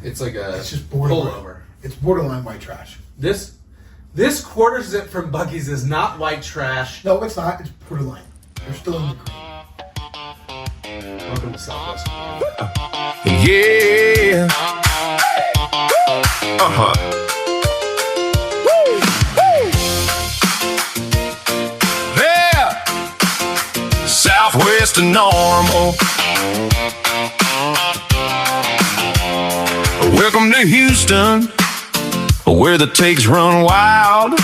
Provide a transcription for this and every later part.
It's like It's just borderline. pullover. It's borderline white trash. This quarter zip from Bucky's is not white trash. No, it's not. It's borderline. They're still in the green. Welcome to Southwest. Yeah. Yeah. Southwest and normal. Welcome to Houston, where the takes run wild.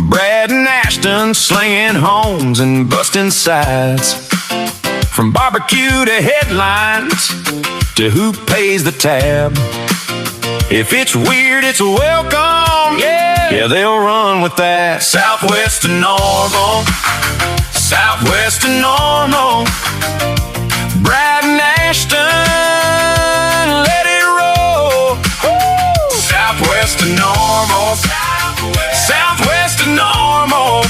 Brad and Ashton slinging homes and busting sides. From barbecue to headlines to who pays the tab. If it's weird, it's welcome. Yeah, they'll run with that. Southwest to normal. Southwest to normal. Brad and Ashton, let it roll. Southwest to normal. Southwest to normal.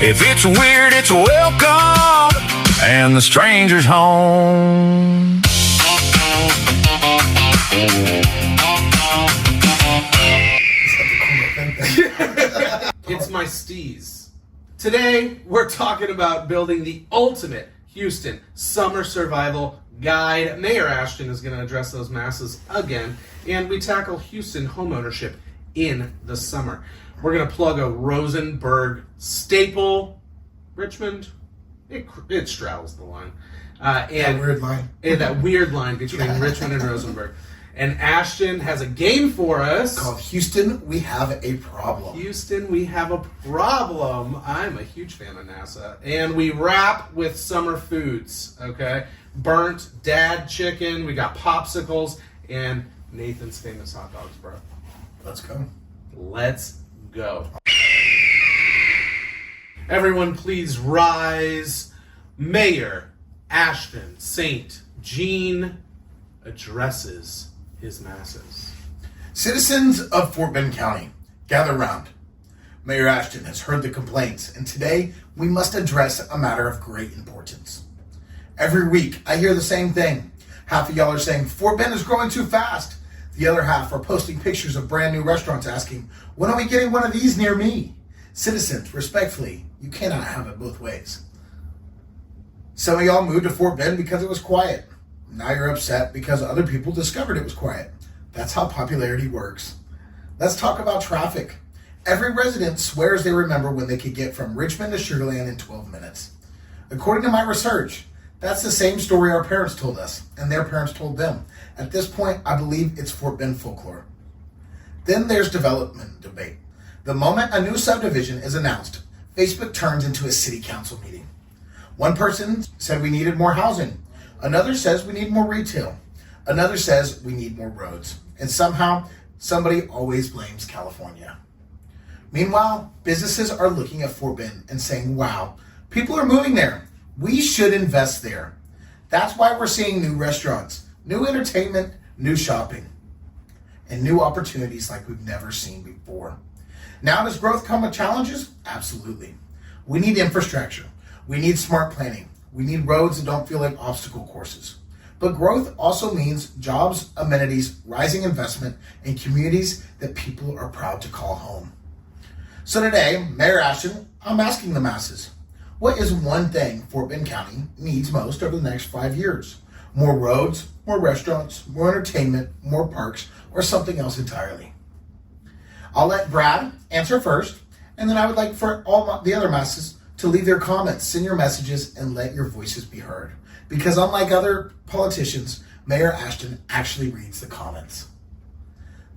If it's weird, it's welcome. And the stranger's home. It's my steez. Today, we're talking about building the ultimate Houston summer survival guide. Mayor Ashton is going to address those masses again, and we tackle Houston homeownership in the summer. We're going to plug a Rosenberg staple. Richmond, it straddles the line. That weird line. That weird line between Richmond and Rosenberg. And Ashton has a game for us. Called Houston, We Have a Problem. Houston, we have a problem. I'm a huge fan of NASA. And we wrap with summer foods, okay? Burnt dad chicken, we got popsicles, and Nathan's famous hot dogs, bro. Let's go. Let's go. Everyone please rise. Mayor Ashton St. addresses his masses. Citizens of Fort Bend County, gather round. Mayor Ashton has heard the complaints, and today we must address a matter of great importance. Every week, I hear the same thing. Half of y'all are saying, Fort Bend is growing too fast. The other half are posting pictures of brand new restaurants asking, when are we getting one of these near me? Citizens, respectfully, you cannot have it both ways. Some of y'all moved to Fort Bend because it was quiet. Now you're upset because other people discovered it was quiet. That's how popularity works. Let's talk about traffic. Every resident swears they remember when they could get from Richmond to Sugar Land in 12 minutes. According to my research, that's the same story our parents told us, and their parents told them. At this point, I believe it's Fort Bend folklore. Then there's development debate. The moment a new subdivision is announced, Facebook turns into a city council meeting. One person said we needed more housing. Another says we need more retail. Another says we need more roads. And somehow, somebody always blames California. Meanwhile, businesses are looking at Fort Bend and saying, wow, people are moving there. We should invest there. That's why we're seeing new restaurants, new entertainment, new shopping, and new opportunities like we've never seen before. Now, does growth come with challenges? Absolutely. We need infrastructure. We need smart planning. We need roads that don't feel like obstacle courses. But growth also means jobs, amenities, rising investment, and communities that people are proud to call home. So today, Mayor Ashton, I'm asking the masses, what is one thing Fort Bend County needs most over the next 5 years? More roads, more restaurants, more entertainment, more parks, or something else entirely? I'll let Brad answer first, and then I would like for all the other masses to leave their comments, send your messages, and let your voices be heard. Because unlike other politicians, Mayor Ashton actually reads the comments.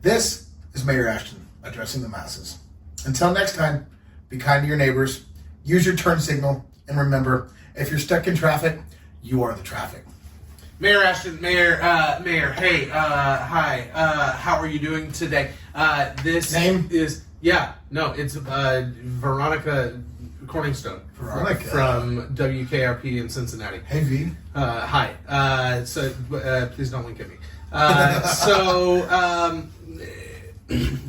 This is Mayor Ashton addressing the masses. Until next time, be kind to your neighbors, use your turn signal, and remember, if you're stuck in traffic, you are the traffic. Mayor Ashton, Mayor, hey, hi, how are you doing today? This Name? is, it's Veronica Corningstone. Veronica. From WKRP in Cincinnati. Hey, V. Hi. Please don't wink at me.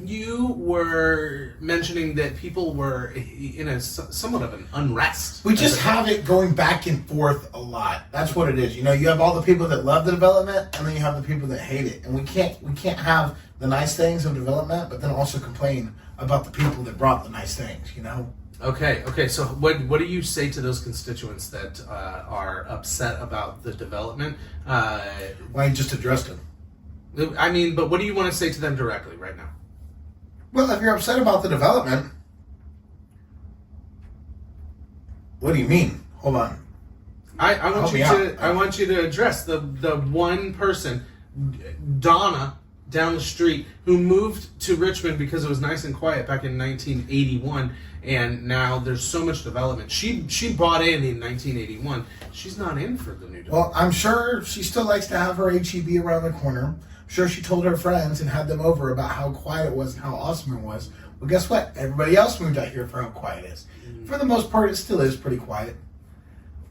You were mentioning that people were in a somewhat of an unrest. We just have it going back and forth a lot. That's what it is. You have all the people that love the development, and then you have the people that hate it. And we can't have the nice things of development, but then also complain about the people that brought the nice things. Okay. So what do you say to those constituents that are upset about the development? Why you just addressed them? I mean, but what do you want to say to them directly right now? Well, if you're upset about the development, what do you mean? Hold on. I want you to address the one person, Donna, down the street, who moved to Richmond because it was nice and quiet back in 1981, and now there's so much development. She bought in 1981. She's not in for the new development. Well, I'm sure she still likes to have her HEB around the corner. I'm sure she told her friends and had them over about how quiet it was and how awesome it was. Well, guess what? Everybody else moved out here for how quiet it is. For the most part, it still is pretty quiet.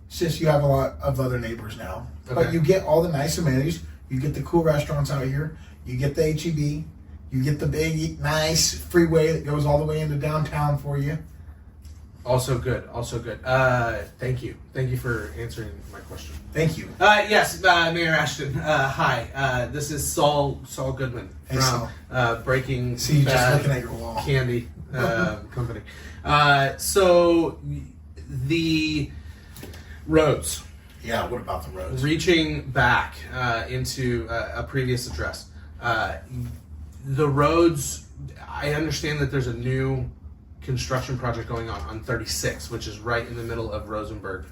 It's just you have a lot of other neighbors now. Okay. But you get all the nice amenities. You get the cool restaurants out here. You get the HEB. You get the big, nice freeway that goes all the way into downtown for you. Also good. Thank you for answering my question. Thank you. Yes, Mayor Ashton. Hi. This is Saul Goodman Hey, from Breaking See you just Bad looking at your wall. Candy Company. So the roads. Yeah, what about the roads? Reaching back into a previous address. The roads, I understand that there's a new construction project going on 36, which is right in the middle of Rosenberg,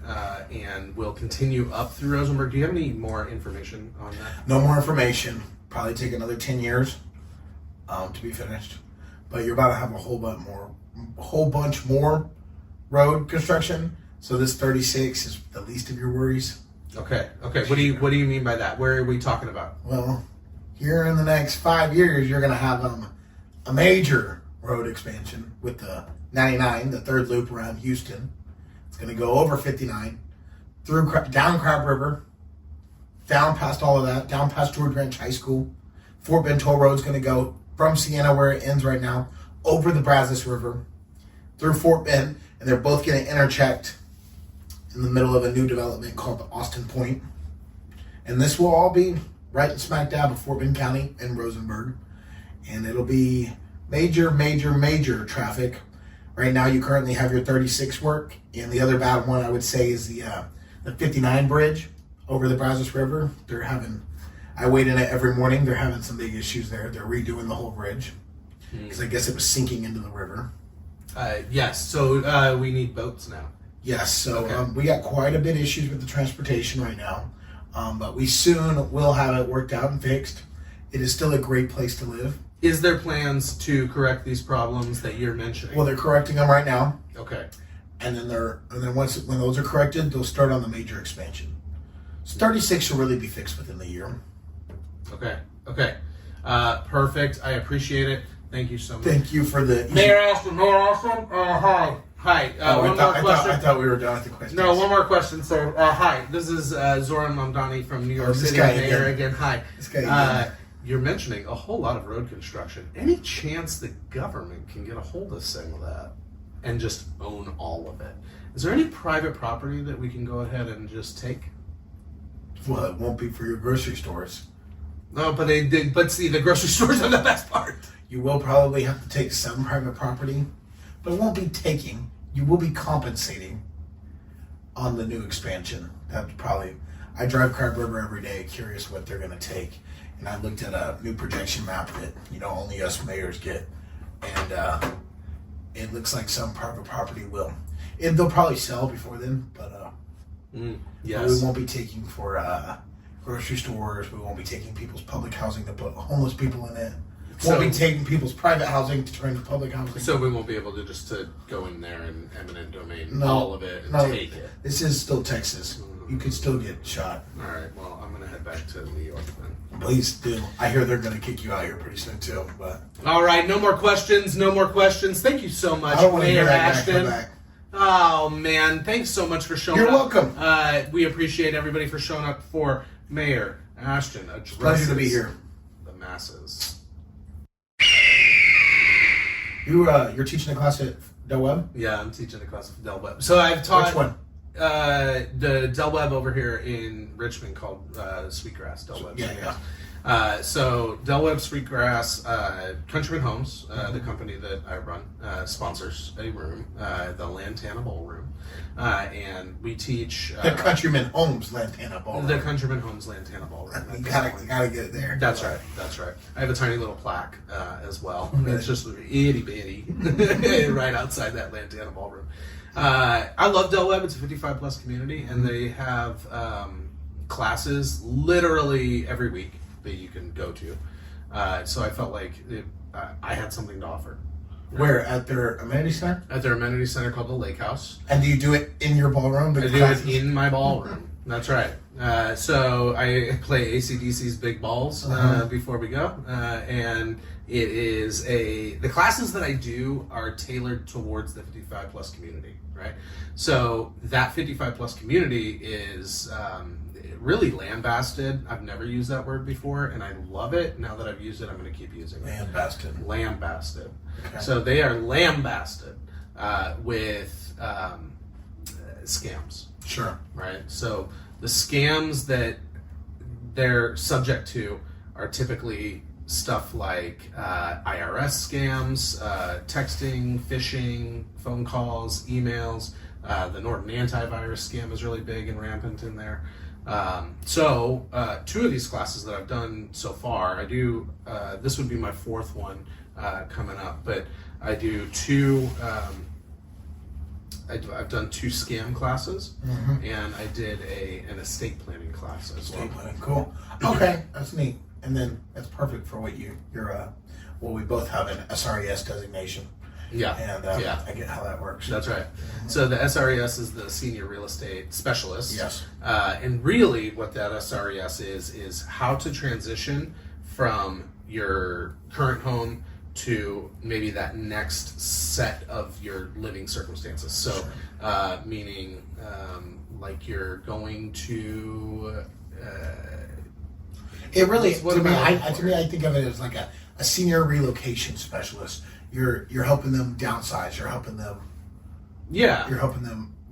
and will continue up through Rosenberg. Do you have any more information on that? No more information. Probably take another 10 years to be finished. But you're about to have a whole bunch more road construction. So this 36 is the least of your worries. Okay. What do you mean by that? Where are we talking about? Well, here in the next 5 years, you're going to have a major road expansion with the 99, the third loop around Houston. It's going to go over 59, down Crab River, down past all of that, down past George Ranch High School. Fort Bend Toll Road's going to go from Sienna, where it ends right now, over the Brazos River, through Fort Bend, and they're both going to intersect in the middle of a new development called the Austin Point. And this will all be right smack dab of Fort Bend County and Rosenberg. And it'll be major traffic. Right now you currently have your 36 work, and the other bad one I would say is the 59 bridge over the Brazos River. I wait in it every morning. They're having some big issues there. They're redoing the whole bridge because I guess it was sinking into the river. Yes, so we need boats now. Yes, so Okay. We got quite a bit of issues with the transportation right now, but we soon will have it worked out and fixed. It is still a great place to live. Is there plans to correct these problems that you're mentioning? Well, they're correcting them right now, Okay. and then when those are corrected, they'll start on the major expansion. So 36 should really be fixed within the year. Okay. Perfect. I appreciate it. Thank you so much. Thank you for the Mayor Ashton. Hi. One more question. I thought we were done with the questions. No, one more question, sir. Hi, this is Zoran Mamdani from New York this City. guy Mayor again. Hi. This guy again. You're mentioning a whole lot of road construction. Any chance the government can get a hold of some of that and just own all of it? Is there any private property that we can go ahead and just take? Well, it won't be for your grocery stores. No, but see, the grocery stores are the best part. You will probably have to take some private property, but it won't be taking. You will be compensating on the new expansion. I drive Crab River every day, curious what they're going to take. And I looked at a new projection map that only us mayors get, and it looks like some private property will. They'll probably sell before then, but yes. we won't be taking for grocery stores. We won't be taking people's public housing to put homeless people in it. Won't be taking people's private housing to turn into public housing. So we won't be able to just go in there and eminent domain all of it and take it. This is still Texas. You could still get shot. All right. Well, I'm gonna head back to New York then. Please do. I hear they're gonna kick you out here pretty soon too. But all right. No more questions. Thank you so much, I don't want to hear Mayor that guy come Ashton. back. Oh man, thanks so much for showing You're up. welcome. We appreciate everybody for showing up for Mayor Ashton. Pleasure to be here. The masses. You're teaching a class at Del Webb? Yeah, I'm teaching a class at Del Webb. So I've taught Which one? The Del Webb over here in Richmond called Sweetgrass. Del Webb. Yeah. So Del Webb Sweetgrass, Countryman Homes, the company that I run, sponsors a room, the Lantana Ballroom, and we teach The Countryman Homes Lantana Ballroom. the Countryman Homes Lantana Ballroom. You gotta get it there. That's right. That's right. I have a tiny little plaque as well. It's just itty bitty, right outside that Lantana Ballroom. I love Del Webb. It's a 55 plus community, and they have classes literally every week that you can go to. So I felt like I had something to offer. Where? At their amenity center? At their amenity center called the Lake House. And do you do it in your ballroom? I do it in my ballroom. That's right. So I play AC/DC's Big Balls before we go, and it is the classes that I do are tailored towards the 55 plus community, right? So that 55 plus community is really lambasted. I've never used that word before, and I love it. Now that I've used it, I'm going to keep using it. Lambasted. Lambasted. Okay. So they are lambasted with scams. Sure. Right? So the scams that they're subject to are typically stuff like IRS scams, texting, phishing, phone calls, emails. The Norton antivirus scam is really big and rampant in there. So two of these classes that I've done so far, I do, this would be my fourth one coming up, but I do two, I've done two scam classes, and I did an estate planning class as well. Estate planning, cool. Okay, that's neat. And then that's perfect for what well, we both have an SRES designation. Yeah. And yeah. I get how that works. That's right. So the SRES is the Senior Real Estate Specialist. Yes. And really what that SRES is how to transition from your current home to maybe that next set of your living circumstances. So, meaning like you're going to... it really, what to me, about I think of it as like a senior relocation specialist. You're helping them downsize. You're helping them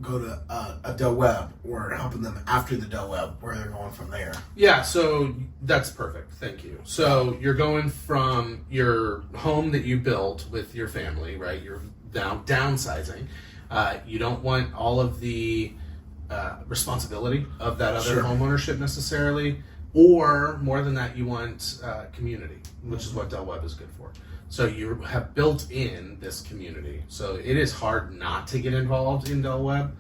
go to a Del Webb, or helping them after the Del Webb, where they're going from there. Yeah, so that's perfect. Thank you. So you're going from your home that you built with your family, right? You're now downsizing. You don't want all of the responsibility of that other homeownership necessarily, or more than that, you want community, which is what Del Webb is good for. So you have built in this community. So it is hard not to get involved in Del Webb.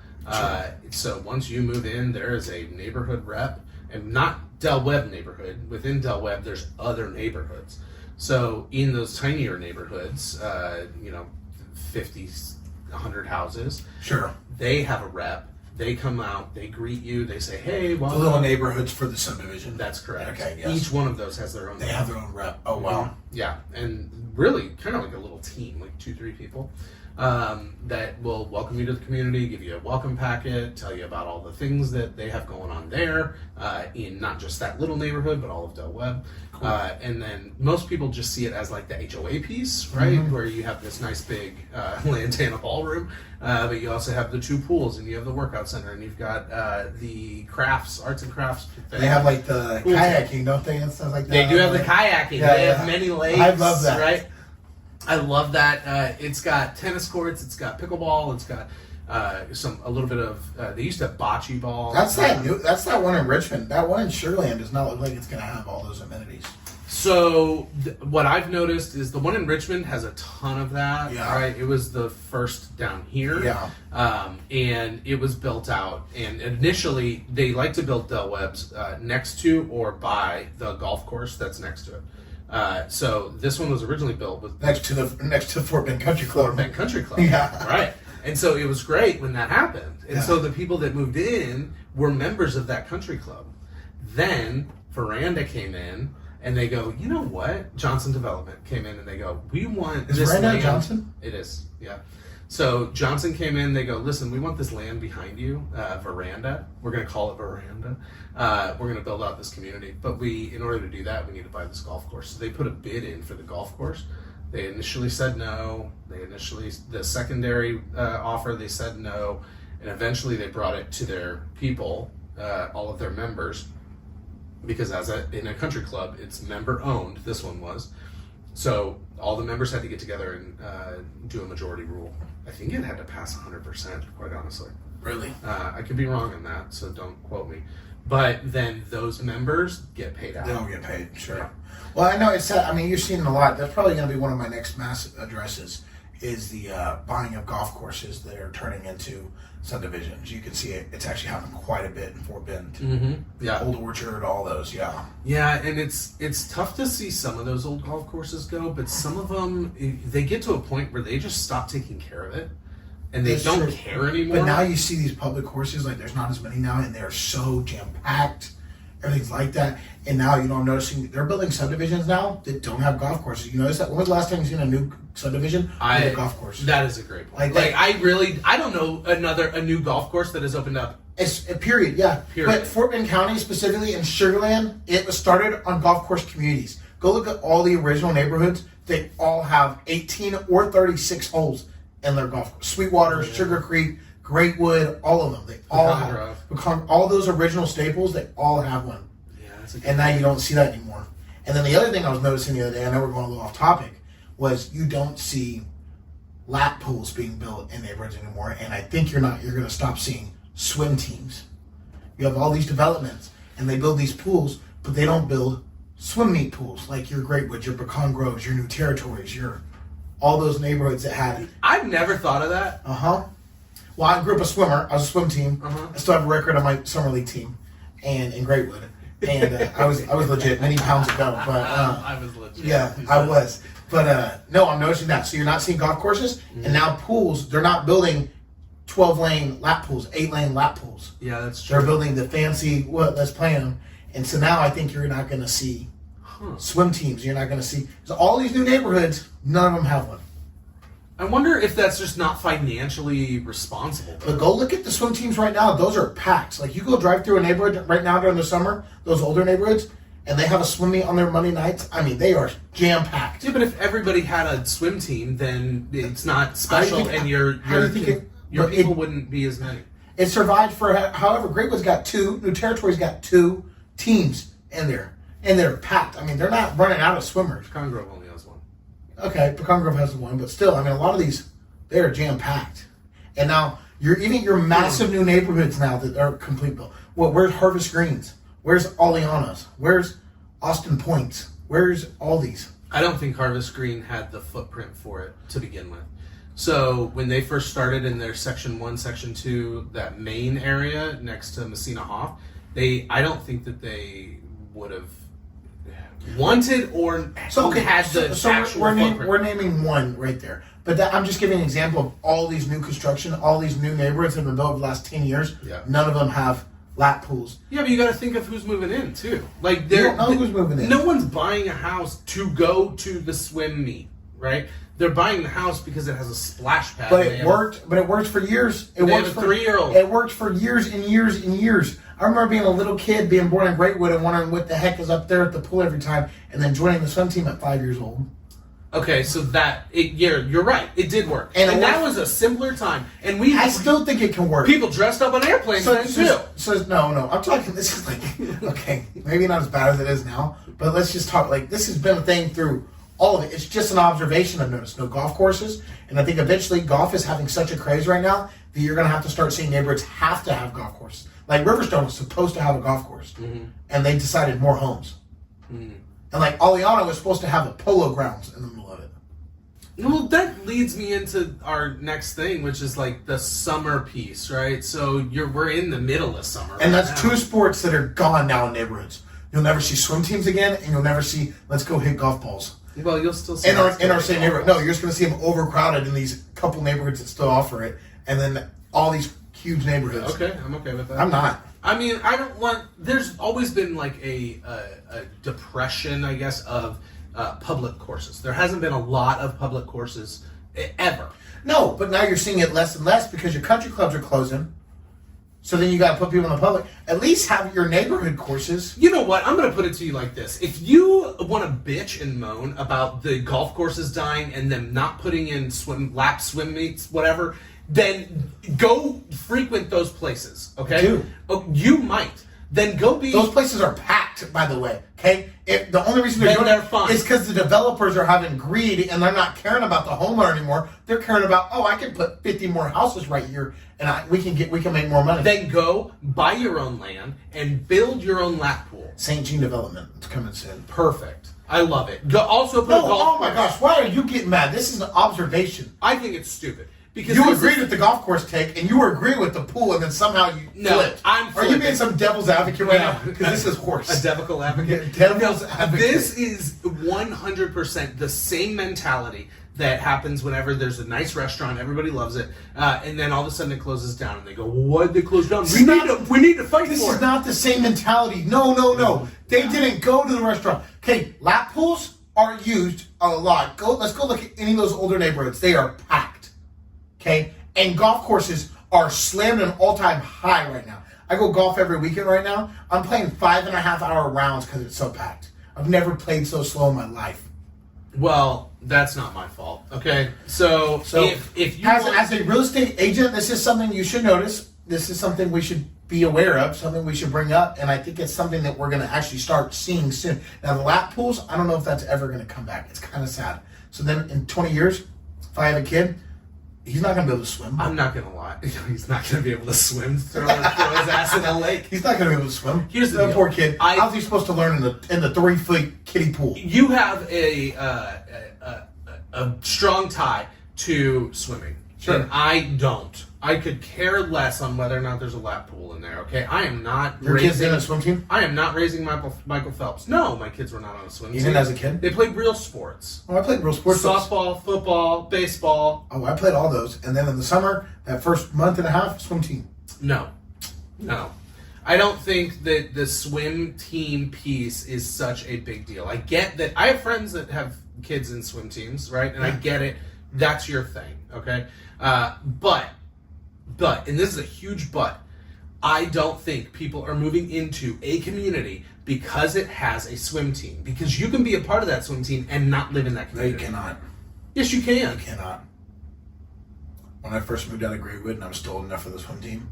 So once you move in, there is a neighborhood rep, and not Del Webb neighborhood. Within Del Webb, there's other neighborhoods. So in those tinier neighborhoods, 50, 100 houses, they have a rep. They come out, they greet you, they say, hey, well... The little neighborhoods for the subdivision. That's correct. Okay, yes. Each one of those has their own They have their own rep. Oh, wow. Yeah, and really kind of like a little team, like 2-3 people that will welcome you to the community, give you a welcome packet, tell you about all the things that they have going on there in not just that little neighborhood, but all of Del Webb. Cool. And then most people just see it as like the HOA piece, right? Where you have this nice big Lantana Ballroom, but you also have the 2 pools, and you have the workout center, and you've got the arts and crafts thing. They have like the kayaking, don't they, and stuff like that? They do have the kayaking. Yeah, they have many lakes. I love that. Right? I love that. It's got tennis courts. It's got pickleball. It's got a little bit of. They used to have bocce ball. That's that one in Richmond. That one in Sureland does not look like it's going to have all those amenities. So what I've noticed is the one in Richmond has a ton of that. Yeah. Right. It was the first down here. Yeah. And it was built out. And initially, they like to build Del Webb's next to or by the golf course that's next to it. So this one was originally built with next to Fort Bend Country Club. Fort Bend Country Club. Yeah. Right. And so it was great when that happened. And so the people that moved in were members of that country club. Then Veranda came in, and they go, you know what? Johnson Development came in, and they go, we want Is this Veranda land. Johnson? It is, yeah. So Johnson came in, they go, listen, we want this land behind you, Veranda. We're going to call it Veranda. We're going to build out this community. But in order to do that, we need to buy this golf course. So they put a bid in for the golf course. They initially said no. The secondary offer, they said no. And eventually they brought it to their people, all of their members, because in a country club, it's member owned. This one was. So all the members had to get together and do a majority rule. I think it had to pass 100%, quite honestly. Really? I could be wrong on that, so don't quote me. But then those members get paid out. They don't get paid, sure. Yeah. Well, I know it's. I mean, you're seeing it a lot. That's probably going to be one of my next mass addresses. Is the buying of golf courses that are turning into subdivisions. You can see it. It's actually happened quite a bit in Fort Bend. Mm-hmm. Yeah. Old Orchard, all those. Yeah. Yeah, and it's tough to see some of those old golf courses go, but some of them they get to a point where they just stop taking care of it, and they don't care anymore. But now you see these public courses, like there's not as many now, and they're so jam packed. Everything's like that. And now, I'm noticing they're building subdivisions now that don't have golf courses. You notice that? When was the last time you seen a new subdivision with a golf course? That is a great point. I don't know a new golf course that has opened up. It's a period, yeah. Period. But Fort Bend County, specifically in Sugar Land, it was started on golf course communities. Go look at all the original neighborhoods. They all have 18 or 36 holes in their golf course. Sweetwater, Sugar Creek, Greatwood, all of them. They all have. All those original staples, they all have one. Yeah, that's a good and now you don't see that anymore. And then the other thing I was noticing the other day, I know we're going a little off topic, was you don't see lap pools being built in neighborhoods anymore. And I think you're going to stop seeing swim teams. You have all these developments, and they build these pools, but they don't build swim meet pools like your Greatwood, your Pecan Groves, your New Territories, your all those neighborhoods that had. I've never thought of that. Well, I grew up a swimmer. I was a swim team. Uh-huh. I still have a record on my summer league team, and in Greatwood, and I was legit many pounds ago. But I was legit. Yeah, I was. But no, I'm noticing that. So you're not seeing golf courses, and now pools. They're not building 12-lane lap pools, 8-lane lap pools. Yeah, that's true. They're building the fancy let's play them. And so now I think you're not going to see swim teams. You're not going to see so all these new neighborhoods. None of them have one. I wonder if that's just not financially responsible. But go look at the swim teams right now. Those are packed. Like you go drive through a neighborhood right now during the summer, those older neighborhoods, and they have a swim meet on their Monday nights. I mean, they are jam packed. Yeah, but if everybody had a swim team, then it's not special, and your people wouldn't be as many. It survived for however. Greatwood's got 2. New Territory's got 2 teams in there, and they're packed. I mean, they're not running out of swimmers. Pecan Grove only has 1. Okay, Pecan Grove has 1, but still, I mean, a lot of these, they're jam-packed. And now, you're eating your massive new neighborhoods now that are complete built. Well, where's Harvest Greens? Where's Aliana's? Where's Austin Point? Where's all these? I don't think Harvest Green had the footprint for it to begin with. So, when they first started in their Section 1, Section 2, that main area next to Messina Hoff, I don't think that they would have wanted or had the actual we're naming one right there, but I'm just giving an example of all these new construction, all these new neighborhoods that have been built over the last 10 years. Yeah. None of them have lap pools. Yeah, but you got to think of who's moving in too. Like you don't know who's moving in. No one's buying a house to go to the swim meet, right? They're buying the house because it has a splash pad. But it worked. But it worked for years. They have a 3-year-old. It worked for years and years and years. I remember being a little kid, being born in Greatwood, and wondering what the heck is up there at the pool every time, and then joining the swim team at 5 years old. Okay, so you're right. It did work, and that was a simpler time. And I still think it can work. People dressed up on airplanes then too. So no. I'm talking. This is like okay, maybe not as bad as it is now, but let's just talk. Like this has been a thing through all of it. It's just an observation I've noticed. No golf courses, and I think eventually golf is having such a craze right now that you're going to have to start seeing neighborhoods have to have golf courses. Like Riverstone was supposed to have a golf course, and they decided more homes. And like Aliana was supposed to have a polo grounds in the middle of it. Well, that leads me into our next thing, which is like the summer piece, right? So we're in the middle of summer, and that's 2 sports that are gone now in neighborhoods. You'll never see swim teams again, and you'll never see let's go hit golf balls. Well, you'll still see in our same neighborhood. No, you're just going to see them overcrowded in these couple neighborhoods that still offer it, and then all these huge neighborhoods. Okay, I'm okay with that. I'm not. I mean, I don't want. There's always been like a depression, I guess, of public courses. There hasn't been a lot of public courses ever. No, but now you're seeing it less and less because your country clubs are closing. So then you got to put people in the public. At least have your neighborhood courses. You know what? I'm going to put it to you like this. If you want to bitch and moan about the golf courses dying and them not putting in swim meets, whatever, then go frequent those places, okay? Do. Oh, you might. Then go be... Those places are packed, by the way, okay? The only reason they're doing it is because the developers are having greed and they're not caring about the homeowner anymore. They're caring about, I can put 50 more houses right here and we can make more money. Then go buy your own land and build your own lap pool. St. Jean Development, it's coming soon. Perfect. I love it. Go also put a golf oh my course. gosh, why are you getting mad? This is an observation. I think it's stupid. Because you agreed with the golf course take, and you were agreeing with the pool, and then somehow you flipped. I'm Are you being some devil's advocate right now? Because this is horse. A devil's advocate? Devil's advocate. This is 100% the same mentality that happens whenever there's a nice restaurant, everybody loves it, and then all of a sudden it closes down, and they go, "Why'd they close down? We need to fight for it." This is not the same mentality. No. They didn't go to the restaurant. Okay, lap pools are used a lot. Let's go look at any of those older neighborhoods. They are packed. Okay, and golf courses are slammed an all-time high right now. I go golf every weekend right now. I'm playing 5.5-hour rounds because it's so packed. I've never played so slow in my life. Well, that's not my fault. Okay, so if you as a real estate agent, this is something you should notice. This is something we should be aware of, something we should bring up, and I think it's something that we're going to actually start seeing soon. Now, the lap pools, I don't know if that's ever going to come back. It's kind of sad. So then in 20 years, if I have a kid, he's not going to be able to swim. I'm not going to lie. He's not going to be able to swim. Throw his ass in a lake. He's not going to be able to swim. Here's the deal. Poor kid. How's he supposed to learn in the 3-foot kiddie pool? You have a strong tie to swimming. Sure. And I don't. I could care less on whether or not there's a lap pool in there, okay? I am not Your kid's in a swim team? I am not raising Michael Phelps. No, my kids were not on a swim team. You didn't as a kid? They played real sports. Oh, I played real sports. Softball, football, baseball. Oh, I played all those. And then in the summer, that first month and a half, swim team. No. I don't think that the swim team piece is such a big deal. I get that. I have friends that have kids in swim teams, right? And I get it. That's your thing, okay? But, and this is a huge but, I don't think people are moving into a community because it has a swim team. Because you can be a part of that swim team and not live in that community. No, you cannot. Yes, you can. You cannot. When I first moved out of Greatwood and I was still old enough for the swim team,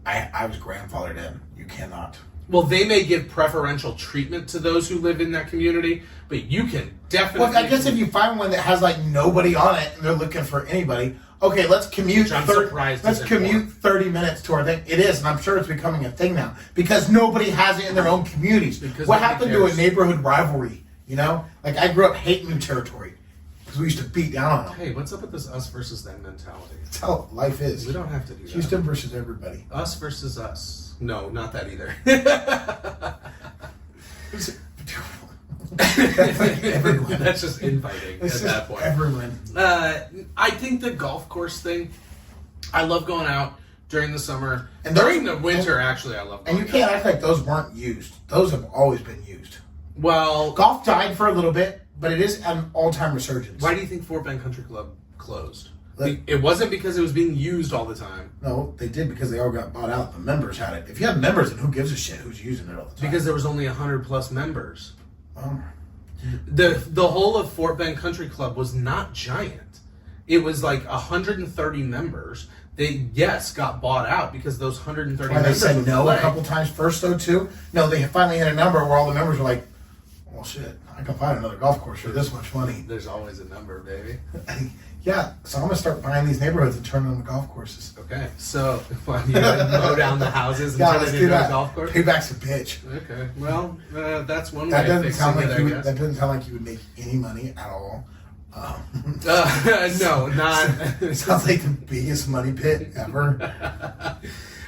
I was grandfathered in. You cannot. Well, they may give preferential treatment to those who live in that community, but you can definitely... Well, I guess if you find one that has like nobody on it and they're looking for anybody, okay, let's commute. Let's commute 30 minutes to our thing. It is, and I'm sure it's becoming a thing now because nobody has it in their own communities. Because what happened to a neighborhood rivalry? You know, like I grew up hating new territory because we used to beat down on them. Hey, what's up with this us versus them mentality? That's how life is. We don't have to do that. Houston versus everybody. Us versus us. No, not that either. Everyone. That's just infighting at that point. Everyone. I think the golf course thing, I love going out during the summer. And during the winter, actually, I love going out. And you can't act like those weren't used. Those have always been used. Well, golf died for a little bit, but it is an all-time resurgence. Why do you think Fort Bend Country Club closed? It wasn't because it was being used all the time. No, they did because they all got bought out. The members had it. If you have members, then who gives a shit who's using it all the time? Because there was only 100+ members. Well, the whole of Fort Bend Country Club was not giant. It was like 130 members. They got bought out because those 130 members. They said no a couple times first though too. No, they finally hit a number where all the members were like, "Well, shit, I can find another golf course for this much money." There's always a number, baby. Yeah, so I'm gonna start buying these neighborhoods and turn them into golf courses. Okay, so you mow down the houses and turn it into a golf course. Payback's a bitch. Okay, well, that's one way. That doesn't sound like you. That doesn't sound like you would make any money at all. No, not. It sounds like the biggest money pit ever.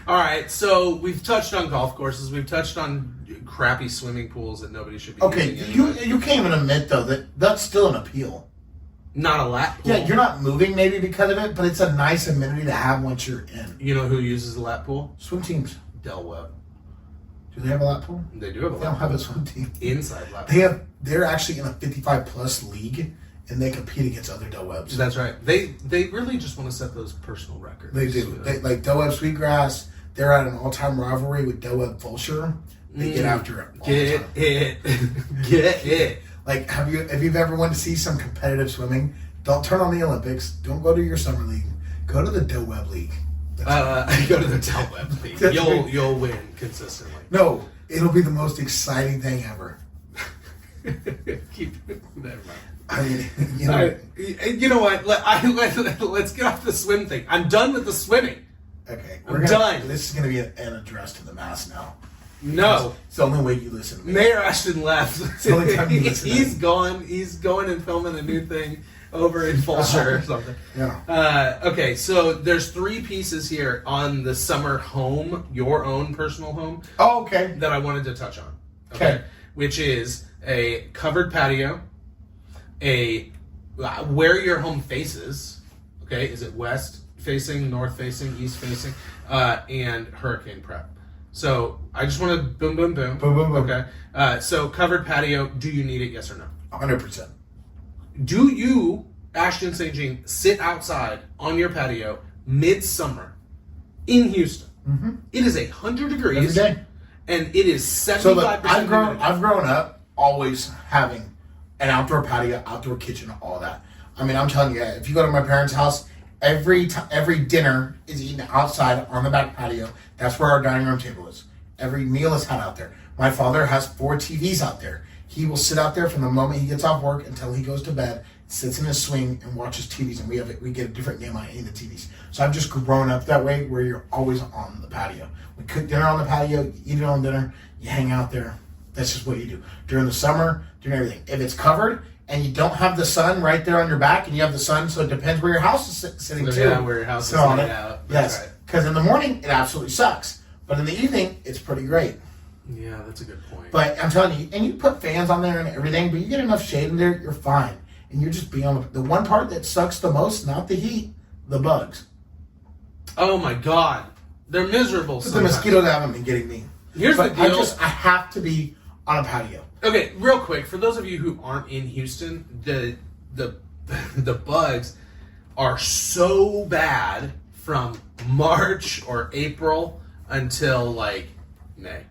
All right, so we've touched on golf courses. We've touched on crappy swimming pools that nobody should be. Okay, using you can't even admit though that that's still an appeal. Not a lap pool. Yeah, you're not moving maybe because of it, but it's a nice amenity to have once you're in. You know who uses a lap pool? Swim teams. Del Webb. Do they have a lap pool? They do have a lap pool. They don't have a swim team. Inside lap pool. They're actually in a 55+ league, and they compete against other Del Webbs. That's right. They really just want to set those personal records. They do. Like Del Webb Sweetgrass, they're at an all-time rivalry with Webb Fulcher. They get after it all the time. Get it. Like, have you ever wanted to see some competitive swimming? Don't turn on the Olympics. Don't go to your summer league. Go to the Webb League. Go to the Webb League. You'll win consistently. No, it'll be the most exciting thing ever. Never mind. I mean, You know what? Let's get off the swim thing. I'm done with the swimming. Okay, I'm done. This is going to be an address to the mass now. No. It's the only way you listen to me. Mayor Ashton left. It's the only time you listen to He's me. gone. He's going and filming a new thing over in Fulcher or something. Yeah. Okay, so there's 3 pieces here on the summer home, your own personal home, Oh, okay. that I wanted to touch on. Okay. Which is a covered patio, where your home faces. Okay, is it west facing, north facing, east facing, and hurricane prep. So I just want to boom, boom, boom. Boom, boom, boom. Okay. So covered patio. Do you need it? Yes or no? 100%. Do you, Ashton St. Jean, sit outside on your patio midsummer in Houston? Mm-hmm. It is 100 degrees. Every day. And it is 75% So look, I've humidity. grown up always having an outdoor patio, outdoor kitchen, all that. I mean, I'm telling you, if you go to my parents' house, every dinner is eaten outside on the back patio. That's where our dining room table is. Every meal is had out there. My father has 4 TVs out there. He will sit out there from the moment he gets off work until he goes to bed, sits in his swing and watches TVs, and we get a different game on any of the TVs. So I've just grown up that way, where you're always on the patio. We cook dinner on the patio, you eat it on dinner, you hang out there. That's just what you do during the summer, during everything. If it's covered and you don't have the sun right there on your back, and you have the sun, so it depends where your house is sitting too. Yeah, where your house is on laid it. out. Yes, That's right. because in the morning it absolutely sucks, but in the evening it's pretty great. Yeah, that's a good point. But I'm telling you, and you put fans on there and everything, but you get enough shade in there, you're fine. And you're just being on the one part that sucks the most, not the heat, the bugs. Oh my God, they're miserable. The sometimes. mosquitoes haven't been getting me. Here's But the deal. I have to be on a patio. Okay, real quick, for those of you who aren't in Houston, the bugs are so bad from March or April until like May.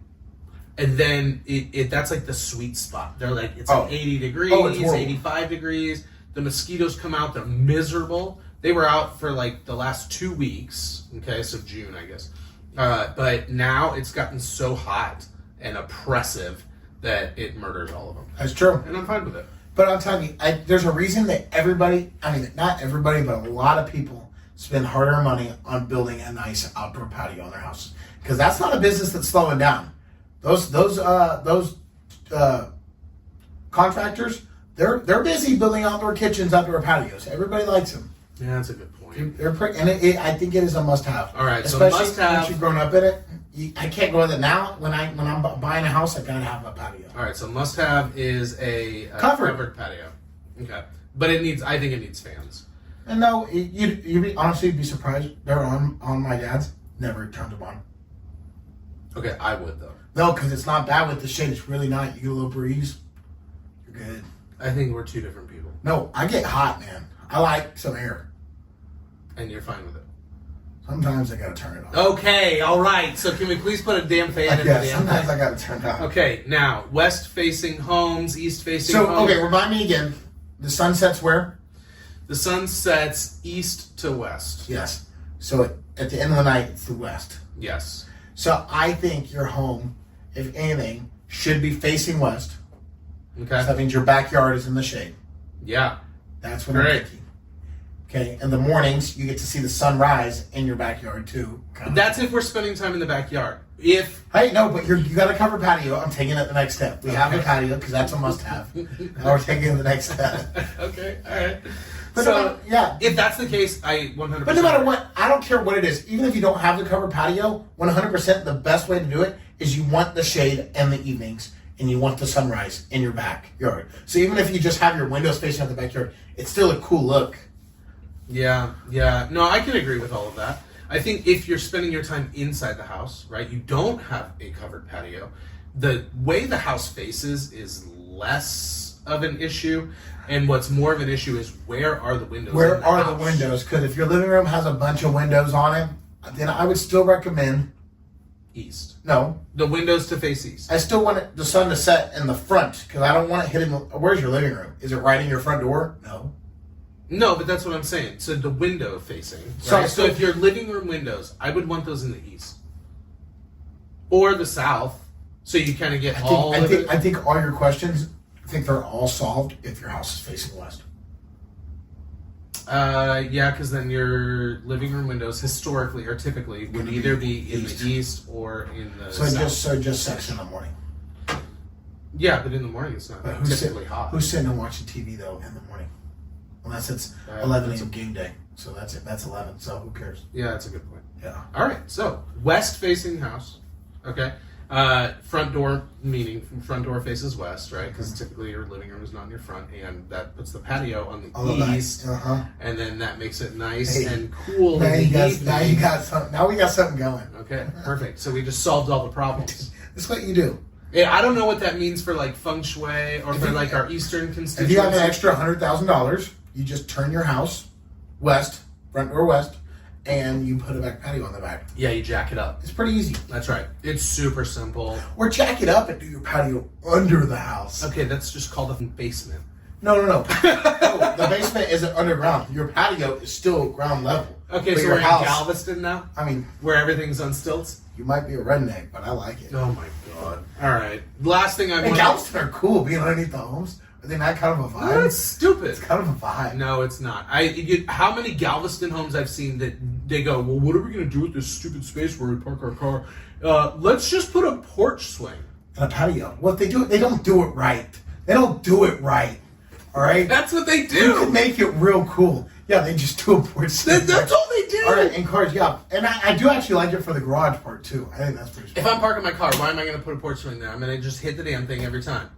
And then that's like the sweet spot. They're like, it's like 80 degrees, Oh, it's horrible. 85 degrees. The mosquitoes come out, they're miserable. They were out for like the last 2 weeks. Okay, so June, I guess. But now it's gotten so hot and oppressive that it murders all of them. That's true. And I'm fine with it. But I'm telling you, there's a reason that everybody, I mean, not everybody, but a lot of people spend hard-earned money on building a nice outdoor patio on their house. Because that's not a business that's slowing down. Those contractors, they're busy building outdoor kitchens, outdoor patios. Everybody likes them. Yeah, that's a good point. They're pretty, and I think it is a must-have. All right, so especially must-have. once you've grown up in it. I can't go in it now. When I'm buying a house, I gotta have a patio. All right, so must-have is a Covered patio. Okay, but I think it needs fans. And no, you'd honestly be surprised. They're on my dad's. Never turned them on. Okay, I would though. No, because it's not bad with the shade. It's really not. You get a little breeze. You're good. I think we're 2 different people, No, I get hot, man. I like some air. and you're fine with it. Sometimes I gotta turn it on. Okay, all right. So can we please put a damn fan in the Yeah, damn sometimes thing? I gotta turn it on. Okay, now west-facing homes, east-facing So, homes. okay, remind me again. The sun sets where? The sun sets east to west. Yes. So at the end of the night, it's the west. Yes. So I think your home, if anything, should be facing west. Okay. So that means your backyard is in the shade. Yeah. That's what I'm Great. thinking. Okay, in the mornings, you get to see the sunrise in your backyard too. That's if we're spending time in the backyard. If Hey, no, but you got a covered patio. I'm taking it the next step. We have a Okay. patio because that's a must-have. Now we're taking it the next step. okay, all right. But So no matter, yeah. if that's the case, I 100%. But no matter what, I don't care what it is. Even if you don't have the covered patio, 100% the best way to do it is you want the shade in the evenings and you want the sunrise in your backyard. So even if you just have your windows facing out the backyard, it's still a cool look. Yeah. No, I can agree with all of that. I think if you're spending your time inside the house, right, you don't have a covered patio, the way the house faces is less of an issue, and what's more of an issue is where are the windows? Where in the are the house? windows? Because if your living room has a bunch of windows on it, then I would still recommend East. No. The windows to face east. I still want the sun to set in the front because I don't want it hitting. Where's your living room? Is it right in your front door? No. No, but that's what I'm saying. So the window facing. So- Right? So if your living room windows, I would want those in the east. Or the south. So you kind of get all of it. I think all your questions, I think they're all solved if your house is facing west. Yeah, because then your living room windows historically or typically would either be in the east or in the south. Just sex in the morning. Yeah, but in the morning it's not typically hot. Who's sitting and watching TV though in the morning? Unless it's 11 a.m. game day. So that's it. That's 11. So who cares? Yeah, that's a good point. Yeah. All right. So west facing house. Okay. Front door, meaning front door faces west, right? Because typically your living room is not in your front, and that puts the patio on the east, and then that makes it nice and cool. Now we got something going. Okay, perfect. So we just solved all the problems. That's what you do. Yeah, I don't know what that means for like feng shui or for like our eastern constituents. If you have an extra $100,000, you just turn your house west, front door west, and you put a back patio on the back. Yeah, you jack it up. It's pretty easy. That's right. It's super simple. Or jack it up and do your patio under the house. Okay, that's just called a basement. No. No, the basement isn't underground. Your patio is still ground level. Okay, But so your we're in house, Galveston now? I mean, Where everything's on stilts? you might be a redneck, but I like it. Oh my god. Alright. Last thing I And want Galveston are cool being underneath the homes. Are they not kind of a vibe? That's stupid. It's kind of a vibe. No, it's not. How many Galveston homes I've seen that they go, well, what are we going to do with this stupid space where we park our car? Let's just put a porch swing. And a patio. What they do, they don't do it right. They don't do it right. All right? That's what they You do. can make it real cool. Yeah, they just do a porch swing. That's all they do. All right, and cars, yeah. And I do actually like it for the garage part, too. I think that's pretty If I'm parking my car, why am I going to put a porch swing there? I'm going to just hit the damn thing every time.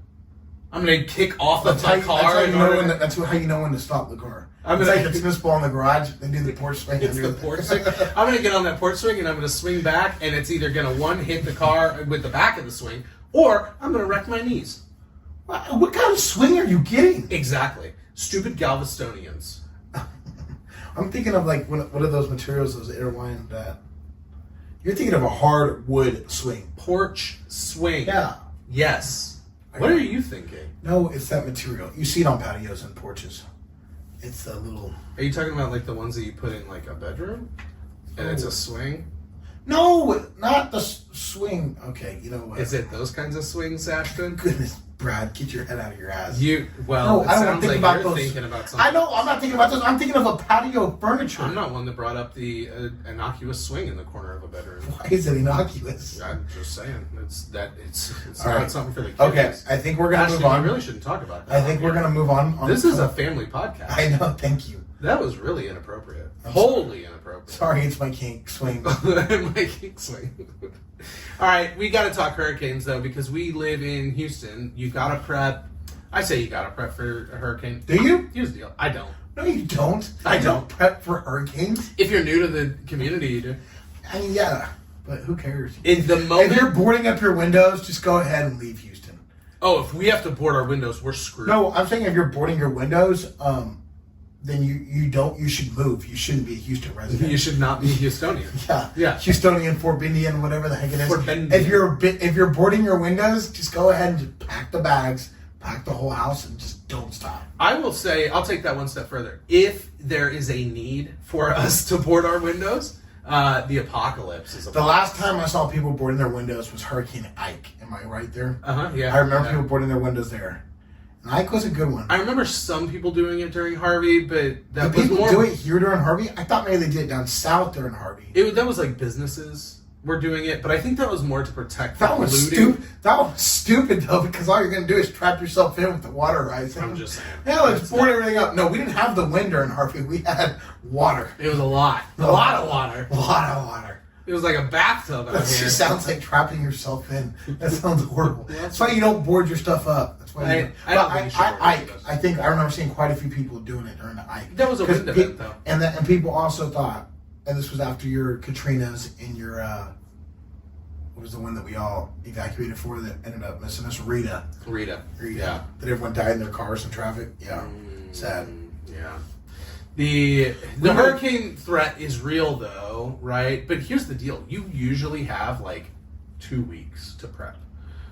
I'm going to kick off of my car. That's how you know when to stop the car. It's like a tennis ball in the garage. They do the porch swing. It's the porch swing. I'm going to get on that porch swing and I'm going to swing back, and it's either going to hit the car with the back of the swing, or I'm going to wreck my knees. What kind of swing are you getting? Exactly. Stupid Galvestonians. I'm thinking of like what are those materials? Those airline that you're thinking of a hard wood swing. Porch swing. Yeah. Yes. What are you thinking? No, it's that material. You see it on patios and porches. It's a little. Are you talking about like the ones that you put in like a bedroom, and it's a swing? No, not the swing. Okay, you know what? Is it those kinds of swings, Ashton? Goodness, Brad, get your head out of your ass. No, it I don't sounds think like about you're those. thinking about something. I know. I'm not thinking about those. I'm thinking of a patio furniture. I'm not one that brought up the innocuous swing in the corner of a bedroom. Why is it innocuous? I'm just saying, it's All not right. something for the kids. Okay, I think we're gonna Ashton, move on. we really shouldn't talk about that. I think we're gonna move on. This is a family podcast. I know. Thank you. That was really inappropriate. I'm Wholly inappropriate. Sorry, it's my kink swing. My kink swing. All right, we got to talk hurricanes though, because we live in Houston. You got to prep. I say you got to prep for a hurricane. Do you? Here's the deal. I don't. No, you don't. I You don't. prep for hurricanes. If you're new to the community, you do. I mean, yeah, but who cares? In the If moment. you're boarding up your windows, just go ahead and leave Houston. Oh, if we have to board our windows, we're screwed. No, I'm saying if you're boarding your windows, then you should move. You shouldn't be a Houston resident. You should not be Houstonian. Yeah, Yeah. Houstonian, Fort Bendian, whatever the heck it is. Fort Bendian. If you're boarding your windows, just go ahead and just pack the bags, pack the whole house, and just don't stop. I will say, I'll take that one step further. If there is a need for us to board our windows, the apocalypse is The last time I saw people boarding their windows was Hurricane Ike. Am I right there? Yeah. I remember Yeah. people boarding their windows there. And Ike was a good one. I remember some people doing it during Harvey, but that Did was people more. do it here during Harvey? I thought maybe they did it down south during Harvey. That was like businesses were doing it, but I think that was more to protect That from was looting. stupid. That was stupid though, because all you're gonna do is trap yourself in with the water rising. I'm just saying. Yeah, let's board everything up. No, we didn't have the wind during Harvey. We had water. It was a lot. A lot of water. A lot of water. It was like a bathtub out That here. just sounds like trapping yourself in. That sounds horrible. Well, that's why you don't board your stuff up. That's why you I don't think you should board your Ike, windows. I think I remember seeing quite a few people doing it during the Ike. That was a 'Cause wind event, though. And people also thought, and this was after your Katrinas and your what was the one that we all evacuated for that ended up missing us? Rita. Rita. Yeah. That everyone died in their cars in traffic. Yeah. Sad. Yeah. The hurricane threat is real though, right? But here's the deal. You usually have like 2 weeks to prep.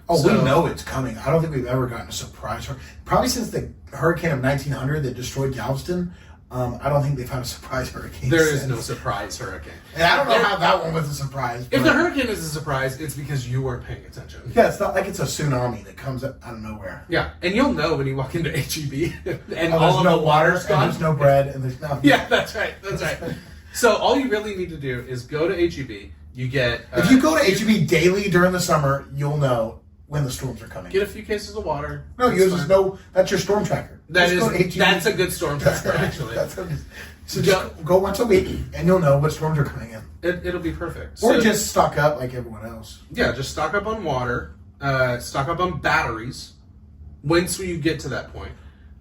Oh, So- we know it's coming. I don't think we've ever gotten a surprise. Probably since the hurricane of 1900 that destroyed Galveston, I don't think they've had a surprise hurricane. There is since. no surprise hurricane. And I don't know how that one was a surprise. If but- the hurricane is a surprise, it's because you weren't paying attention. Yeah, it's not like it's a tsunami that comes out of nowhere. Yeah, and you'll know when you walk into HEB and Oh, all there's of no the water, water's and gone. there's no bread, and there's no... Yeah, that's right. That's right. So all you really need to do is go to HEB. You get If you go to HEB daily during the summer, you'll know when the storms are coming. get a few cases of water. No, you It's just fine. know that's your storm tracker. That Just is go to HEB. that's a good storm That's tracker actually. So just go once a week, and you'll know what storms are coming in. It'll be perfect. Or So- just stock up like everyone else. yeah, just stock up on water, stock up on batteries. Once you get to that point,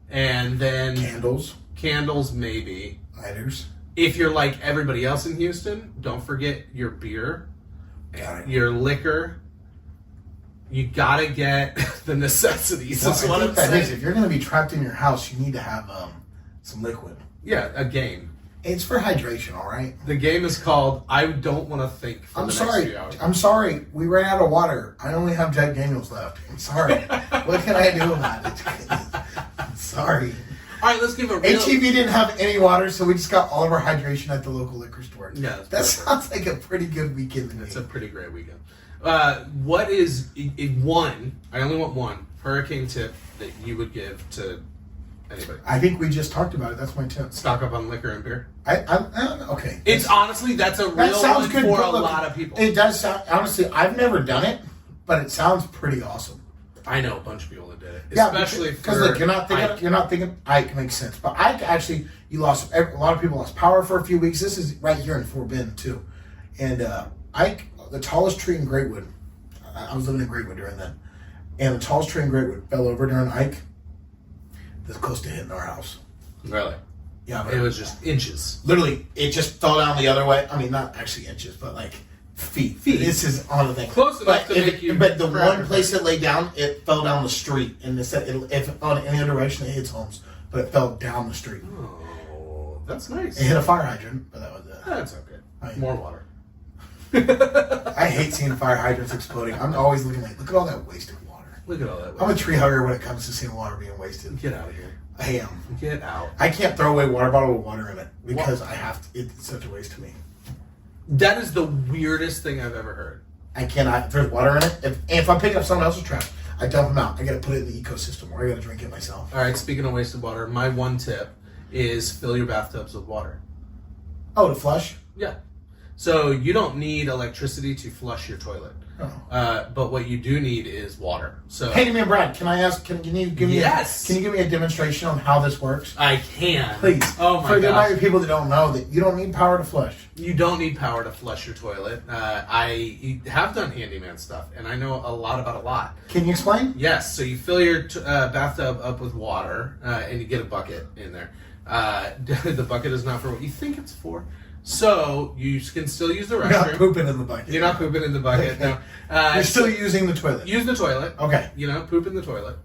and then candles maybe. Lighters. If you're like everybody else in Houston, don't forget your beer, Got it. your liquor. You gotta get the necessities. Well, That's I what think I'm that saying. is, if you're going to be trapped in your house, you need to have some liquid. Yeah, a game. It's for hydration, all right? The game is called I Don't Want to Think for I'm the sorry. next few hours. I'm sorry. We ran out of water. I only have Jack Daniels left. I'm sorry. What can I do about it? I'm sorry. All right, let's give a real... HEB didn't have any water, so we just got all of our hydration at the local liquor store. Yeah, that's that perfect. sounds like a pretty good weekend to me. It's a pretty great weekend. What is one, I only want one, hurricane tip that you would give to anybody? I think we just talked about it. That's my tip. Stock up on liquor and beer. Okay. It's honestly, that's a That real sounds one good for a but look, lot of people. It does sound, honestly, I've never done it, but it sounds pretty awesome. I know a bunch of people that did it. Yeah, Especially because for look, you're not thinking Ike makes sense, but Ike actually, a lot of people lost power for a few weeks. This is right here in Fort Bend too, and Ike, the tallest tree in Greatwood. I was living in Greatwood during that, and the tallest tree in Greatwood fell over during Ike. That's close to hitting our house. Really? Yeah, It was just inches. literally, it just fell down the other way. I mean, not actually inches, but like feet. This is on the thing. Close enough to make you But the forever. one place it laid down, it fell down the street, and it said if on any other direction it hits homes, but it fell down the street. Oh, that's nice. It hit a fire hydrant, but that was it. That's okay. Right. More water. I hate seeing fire hydrants exploding. I'm always looking like, look at all that wasted water. Look at all that. I'm a tree hugger when it comes to seeing water being wasted. Get out of here. I am. Get out. I can't throw away a water bottle with water in it because I have to. It's such a waste to me. That is the weirdest thing I've ever heard. I cannot. If there's water in it, if I'm picking up someone else's trash, I dump them out. I got to put it in the ecosystem, or I got to drink it myself. All right, speaking of wasted water, my one tip is fill your bathtubs with water. Oh, to flush? Yeah. So you don't need electricity to flush your toilet. Oh. But what you do need is water. So Hey, man, Brad, can I ask? Can you give me? Yes. Can you give me a demonstration on how this works? I can. Please. Oh my For the amount gosh. of people that don't know that you don't need power to flush. You don't need power to flush your toilet. I have done handyman stuff, and I know a lot about a lot. Can you explain? Yes, so you fill your bathtub up with water, and you get a bucket in there. The bucket is not for what you think it's for. So you can still use the You're not restroom. pooping in the bucket. You're not pooping in the bucket. No. You're still using the toilet. Use the toilet. Okay. You know, poop in the toilet,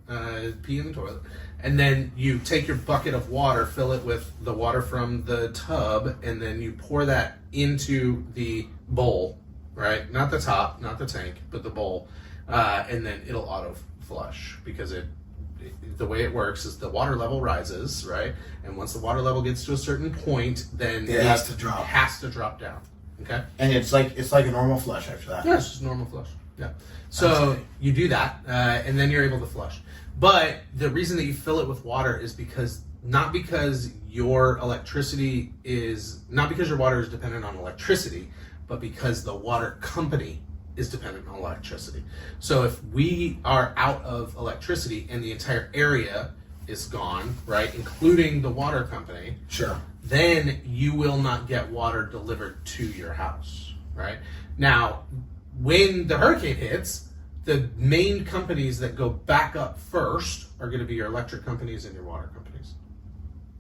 pee in the toilet, and then you take your bucket of water, fill it with the water from the tub, and then you pour that into the bowl, right? Not the top, not the tank, but the bowl, and then it'll auto flush because the way it works is the water level rises, right? And once the water level gets to a certain point, then It has to drop. Has to drop down. Okay. And it's like a normal flush after that. Yeah, it's just normal flush. Yeah. So Okay. you do that, and then you're able to flush. But the reason that you fill it with water is not because your electricity is not because your water is dependent on electricity, but because the water company is dependent on electricity. So if we are out of electricity and the entire area is gone, right, including the water company, Sure. then you will not get water delivered to your house, right? Now, when the hurricane hits, the main companies that go back up first are going to be your electric companies and your water companies,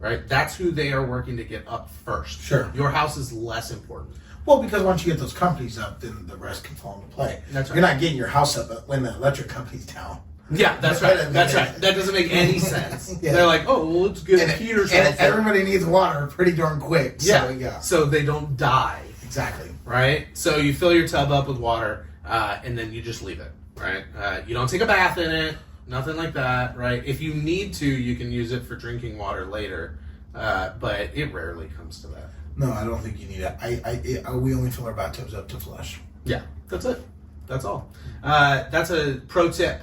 right? That's who they are working to get up first. Sure. Your house is less important. Well, because once you get those companies up, then the rest can fall into play. That's right. You're not getting your house up when the electric company's down. Yeah, that's right. That's right. That doesn't make any sense. Yeah. They're like, oh, well, let's get heaters. And everybody needs water pretty darn quick. Yeah. So, yeah. So they don't die. Exactly. Right? So you fill your tub up with water, and then you just leave it, right? You don't take a bath in it, nothing like that, right? If you need to, you can use it for drinking water later, but it rarely comes to that. No, I don't think you need it. We only fill our bathtubs up to flush. Yeah, that's it. That's all. That's a pro tip.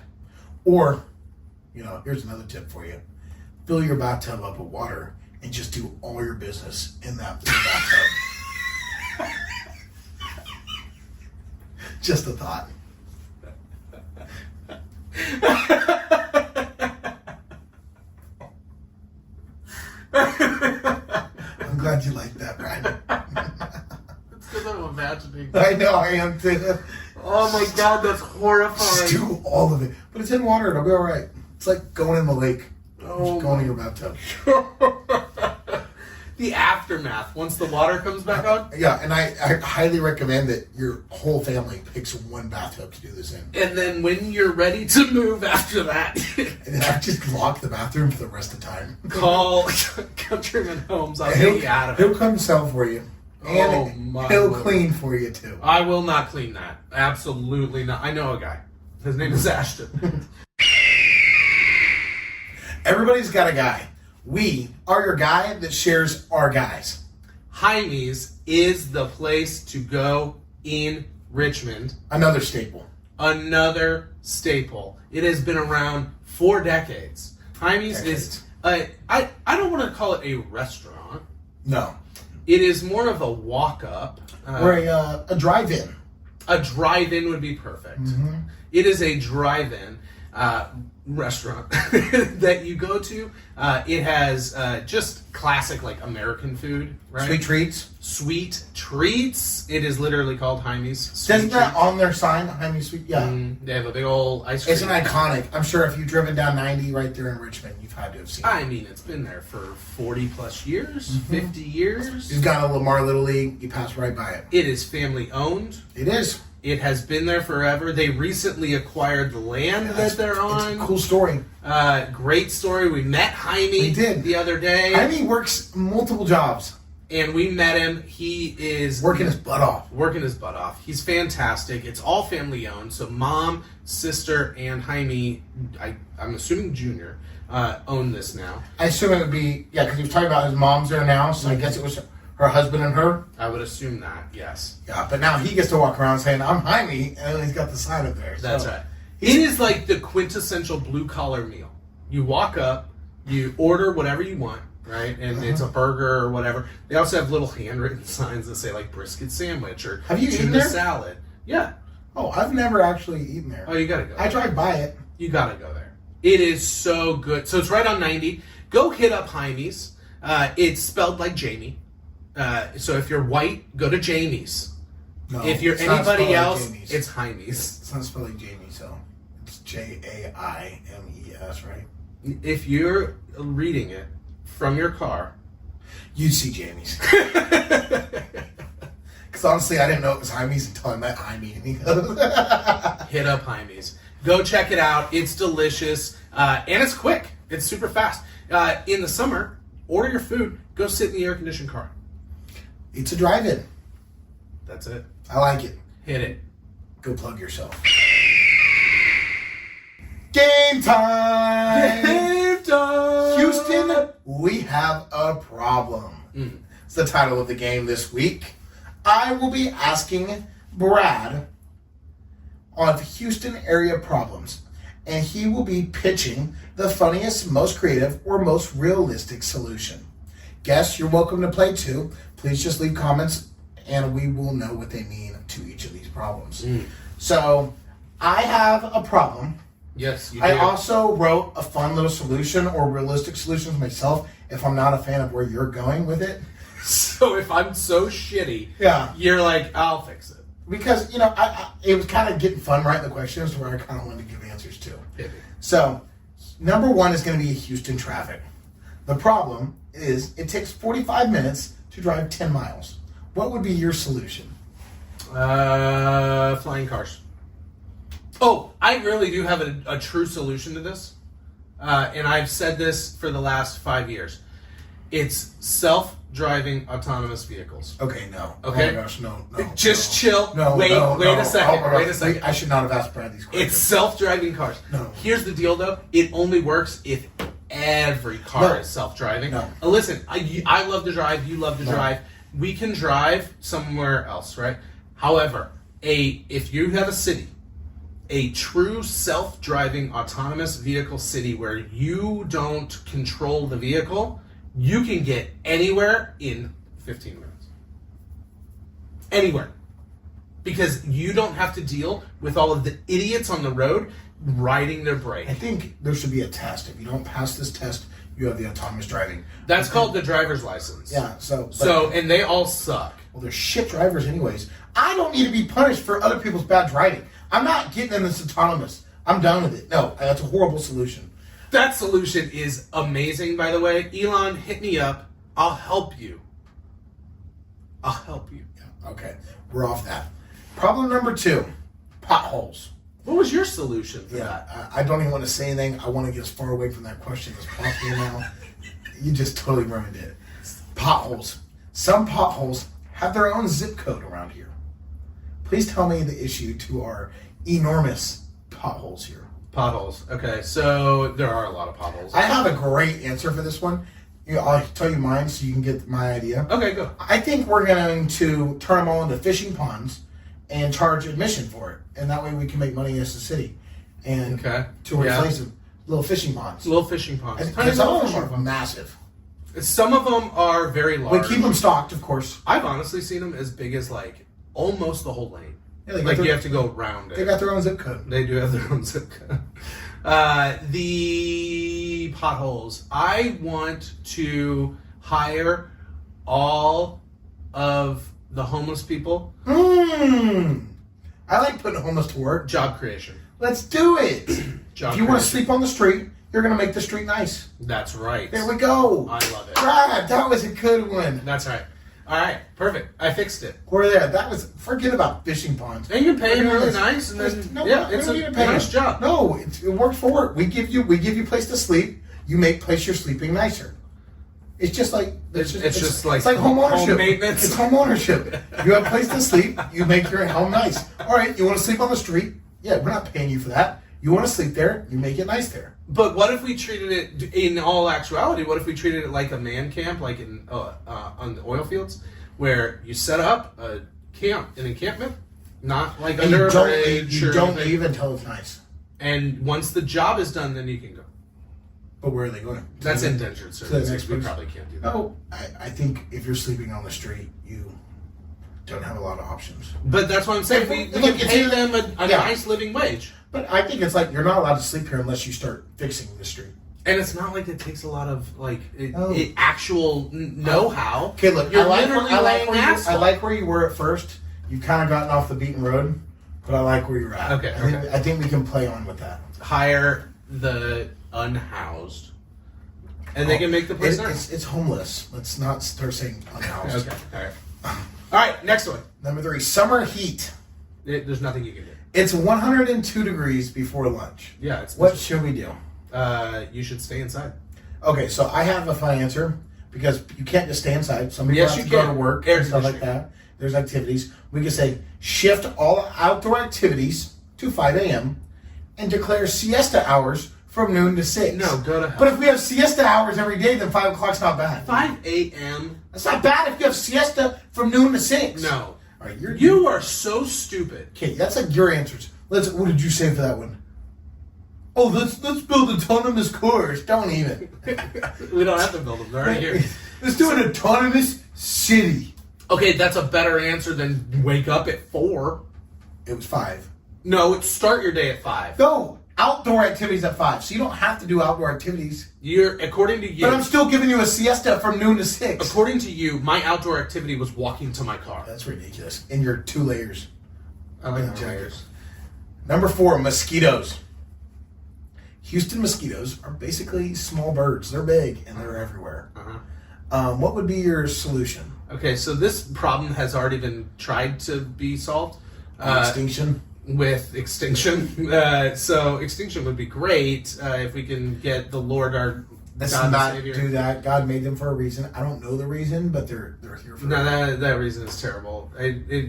Or, here's another tip for you. Fill your bathtub up with water and just do all your business in that bathtub. Just a thought. I'm glad you like that, Brian. It's because I'm imagining. I know, I am too. Oh my god, that's horrifying. Just do all of it. But it's in water, it'll be alright. It's like going in the lake. Oh, just going in your bathtub. The aftermath, once the water comes back on. Yeah, and I highly recommend that your whole family picks one bathtub to do this in. And then when you're ready to move after that, And then I just lock the bathroom for the rest of the time. call Countryman Homes. I'll get you out of He'll it. come sell for you. And he'll Lord. clean for you too. I will not clean that. Absolutely not. I know a guy. His name is Ashton. Everybody's got a guy. We are your guy that shares our guys. Jaime's is the place to go in Richmond. Another staple. Another staple. It has been around for decades. Jaime's is, I don't want to call it a restaurant. No. It is more of a walk-up. Or a drive-in. A drive-in would be perfect. Mm-hmm. It is a drive-in restaurant that you go to. It has just classic like American food, right? Sweet treats. Sweet treats. It is literally called Jaime's. Sweet Isn't that treats. on their sign? Jaime Sweet? Yeah. They have a big old ice cream. It's an iconic. I'm sure if you've driven down 90 right there in Richmond, you've had to have seen it. I mean, it's been there for 40 plus years, 50 years. You've got a Lamar Little League, you pass right by it. It is family owned. It is. It has been there forever. They recently acquired the land that they're on. It's a cool story. Great story. We met Jaime We did. the other day. Jaime works multiple jobs. And we met him. He is Working his butt off. Working his butt off. He's fantastic. It's all family owned. So mom, sister, and Jaime, I'm assuming Junior, own this now. I assume it would be, because he was talking about his mom's there now, so I guess it was her husband and her. I would assume that, yes. Yeah, but now he gets to walk around saying, I'm Jaime, and he's got the sign up there. That's so. right. It is like the quintessential blue-collar meal. You walk up, you order whatever you want, right? And it's a burger or whatever. They also have little handwritten signs that say, like, brisket sandwich or Have you eaten tuna there? salad. Yeah. Oh, I've never actually eaten there. Oh, you gotta go. I drive by it. You gotta go there. It is so good. So it's right on 90. Go hit up Jaime's. It's spelled like Jamie. So if you're white, go to Jamie's. No, If you're it's not anybody spelled like else, Jamie's. it's Jaime's. It's not spelled like Jamie, so it's Jaimes, right? If you're reading it from your car, You'd see Jamie's. Because honestly, I didn't know it was Jaime's until I met Jaime. And he goes, hit up Jaime's. Go check it out. It's delicious. And it's quick. It's super fast. In the summer, order your food. Go sit in the air-conditioned car. it's a drive-in. That's it. I like it. Hit it. Go plug yourself. Game time! Game time! Houston, we have a problem. It's the title of the game this week. I will be asking Brad on Houston area problems, and he will be pitching the funniest, most creative, or most realistic solution. Guests, you're welcome to play too. Please just leave comments, and we will know what they mean to each of these problems. So, I have a problem. Yes, you do. I also wrote a fun little solution or realistic solutions myself if I'm not a fan of where you're going with it. So if I'm so shitty, Yeah. you're like, I'll fix it. Because, it was kind of getting fun writing the questions where I kind of wanted to give answers to. Hit me. So, number one is going to be Houston traffic. The problem is it takes 45 minutes to drive 10 miles. What would be your solution? Flying cars. Oh, I really do have a true solution to this. And I've said this for the last 5 years. It's self-driving autonomous vehicles. Okay, no. Okay. Oh my gosh, no. Just chill. No, wait no, a second. Oh my wait a gosh. second. I should not have asked Brad these questions. It's self-driving cars. No. Here's the deal, though. It only works if every car No. is self-driving. No. Listen, I love to drive. You love to drive. We can drive somewhere else, right? However, if you have a city, a true self-driving autonomous vehicle city where you don't control the vehicle, you can get anywhere in 15 minutes. Anywhere. Because you don't have to deal with all of the idiots on the road riding their brake. I think there should be a test. If you don't pass this test, you have the autonomous driving. That's called the driver's license. Yeah, and they all suck. Well, they're shit drivers anyways. I don't need to be punished for other people's bad driving. I'm not getting in this autonomous. I'm done with it. No, that's a horrible solution. That solution is amazing, by the way. Elon, hit me up. I'll help you. Yeah, okay, we're off that. Problem number 2, potholes. What was your solution for that? Yeah, I don't even want to say anything. I want to get as far away from that question as possible now. You just totally ruined it. Potholes. Some potholes have their own zip code around here. Please tell me the issue to our enormous potholes here. Potholes. Okay, so there are a lot of potholes. I have a great answer for this one. I'll tell you mine so you can get my idea. Okay, go. I think we're going to turn them all into fishing ponds and charge admission for it. And that way we can make money as a city. And to replace them, little fishing ponds. Little fishing ponds. Because some of them are massive. Some of them are very large. We keep them stocked, of course. I've honestly seen them as big as like almost the whole lane. Yeah, you have to go around it. They got their own zip code. They do have their own zip code. The potholes. I want to hire all of the homeless people. I like putting homeless to work. Job creation. Let's do it. Job if you want to creation. sleep on the street, you're going to make the street nice. That's right. There we go. I love it. Brad, that was a good one. That's right. All right, perfect. I fixed it. We're there. That was, forget about fishing ponds. And you pay them really nice, and then it's a nice job. No, it works for work. We give you a place to sleep. You make place you're sleeping nicer. It's just like it's like home ownership. Home maintenance. It's home ownership. You have a place to sleep. You make your home nice. All right, you want to sleep on the street? Yeah, we're not paying you for that. You want to sleep there? You make it nice there. But what if we treated it, in all actuality, what if we treated it like a man camp, like in on the oil fields, where you set up an encampment, not like And under a you don't bridge leave, or you don't anything. leave until it's nice. And once the job is done, then you can go. But where are they going? That's indentured to the next services. We place? probably can't do that. No, I think if you're sleeping on the street, you don't have a lot of options. But that's what I'm saying. We Look, can pay it's- them a yeah. nice living wage. But I think it's like you're not allowed to sleep here unless you start fixing the street. And it's not like it takes a lot of No. actual know-how. Okay, look, You're I like literally laying I like where you were at first. You've kind of gotten off the beaten road, but I like where you're at. Okay, I think we can play on with that. Hire the unhoused, and they can make the place nice. It's homeless. Let's not start saying unhoused. Okay, all right. All right, next one. Number 3, summer heat. There's nothing you can do. It's 102 degrees before lunch. Yeah, it's What should we do? you should stay inside. Okay, so I have a fun answer because you can't just stay inside. Some people Yes, have you to go can. to work Air and stuff like conditioning. that. There's activities. We can say shift all outdoor activities to 5 a.m. and declare siesta hours from noon to 6. No, go to hell. But if we have siesta hours every day, then 5 o'clock's not bad. 5 a.m. That's not bad if you have siesta from noon to 6. No. All right, You are so stupid. Okay, that's like your answers. What did you say for that one? Oh, let's build autonomous cars. Don't even. We don't have to build them. They're already here. Let's do an autonomous city. Okay, that's a better answer than wake up at 4. It was 5. No, it's start your day at 5. No, outdoor activities at 5. So you don't have to do outdoor activities. According to you. But I'm still giving you a siesta from noon to 6. According to you, my outdoor activity was walking to my car. That's ridiculous. In your 2 layers. I like Yeah, the layers. Number 4, mosquitoes. Houston mosquitoes are basically small birds. They're big and they're everywhere. Uh-huh. What would be your solution? Okay, so this problem has already been tried to be solved. Extinction? With extinction. So extinction would be great if we can get the Lord our Let's God the not Savior. do that. God made them for a reason. I don't know the reason, but they're here for No, that reason is terrible.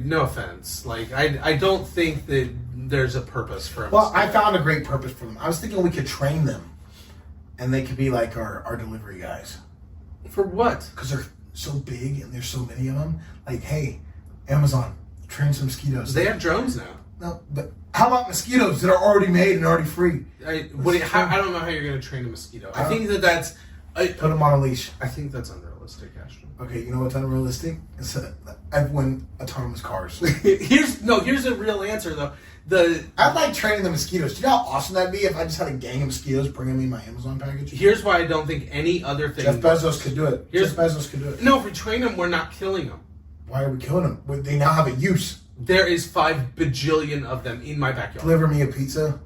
No offense. Like, I don't think that there's a purpose for them. Well, I found a great purpose for them. I was thinking we could train them, and they could be like our delivery guys. For what? Because they're so big and there's so many of them. Like, hey, Amazon, train some mosquitoes. They have drones now. No, but how about mosquitoes that are already made and already free? I don't know how you're going to train a mosquito. I think that's... Put them on a leash. I think that's unrealistic, Ashton. Okay, you know what's unrealistic? It's everyone autonomous cars. Here's a real answer though. I'd like training the mosquitoes. Do you know how awesome that'd be if I just had a gang of mosquitoes bringing me my Amazon package? Here's why I don't think any other thing. Jeff Bezos could do it. Jeff Bezos could do it. No, if we train them, we're not killing them. Why are we killing them? Well, they now have a use. There is 5 bajillion of them in my backyard. Deliver me a pizza.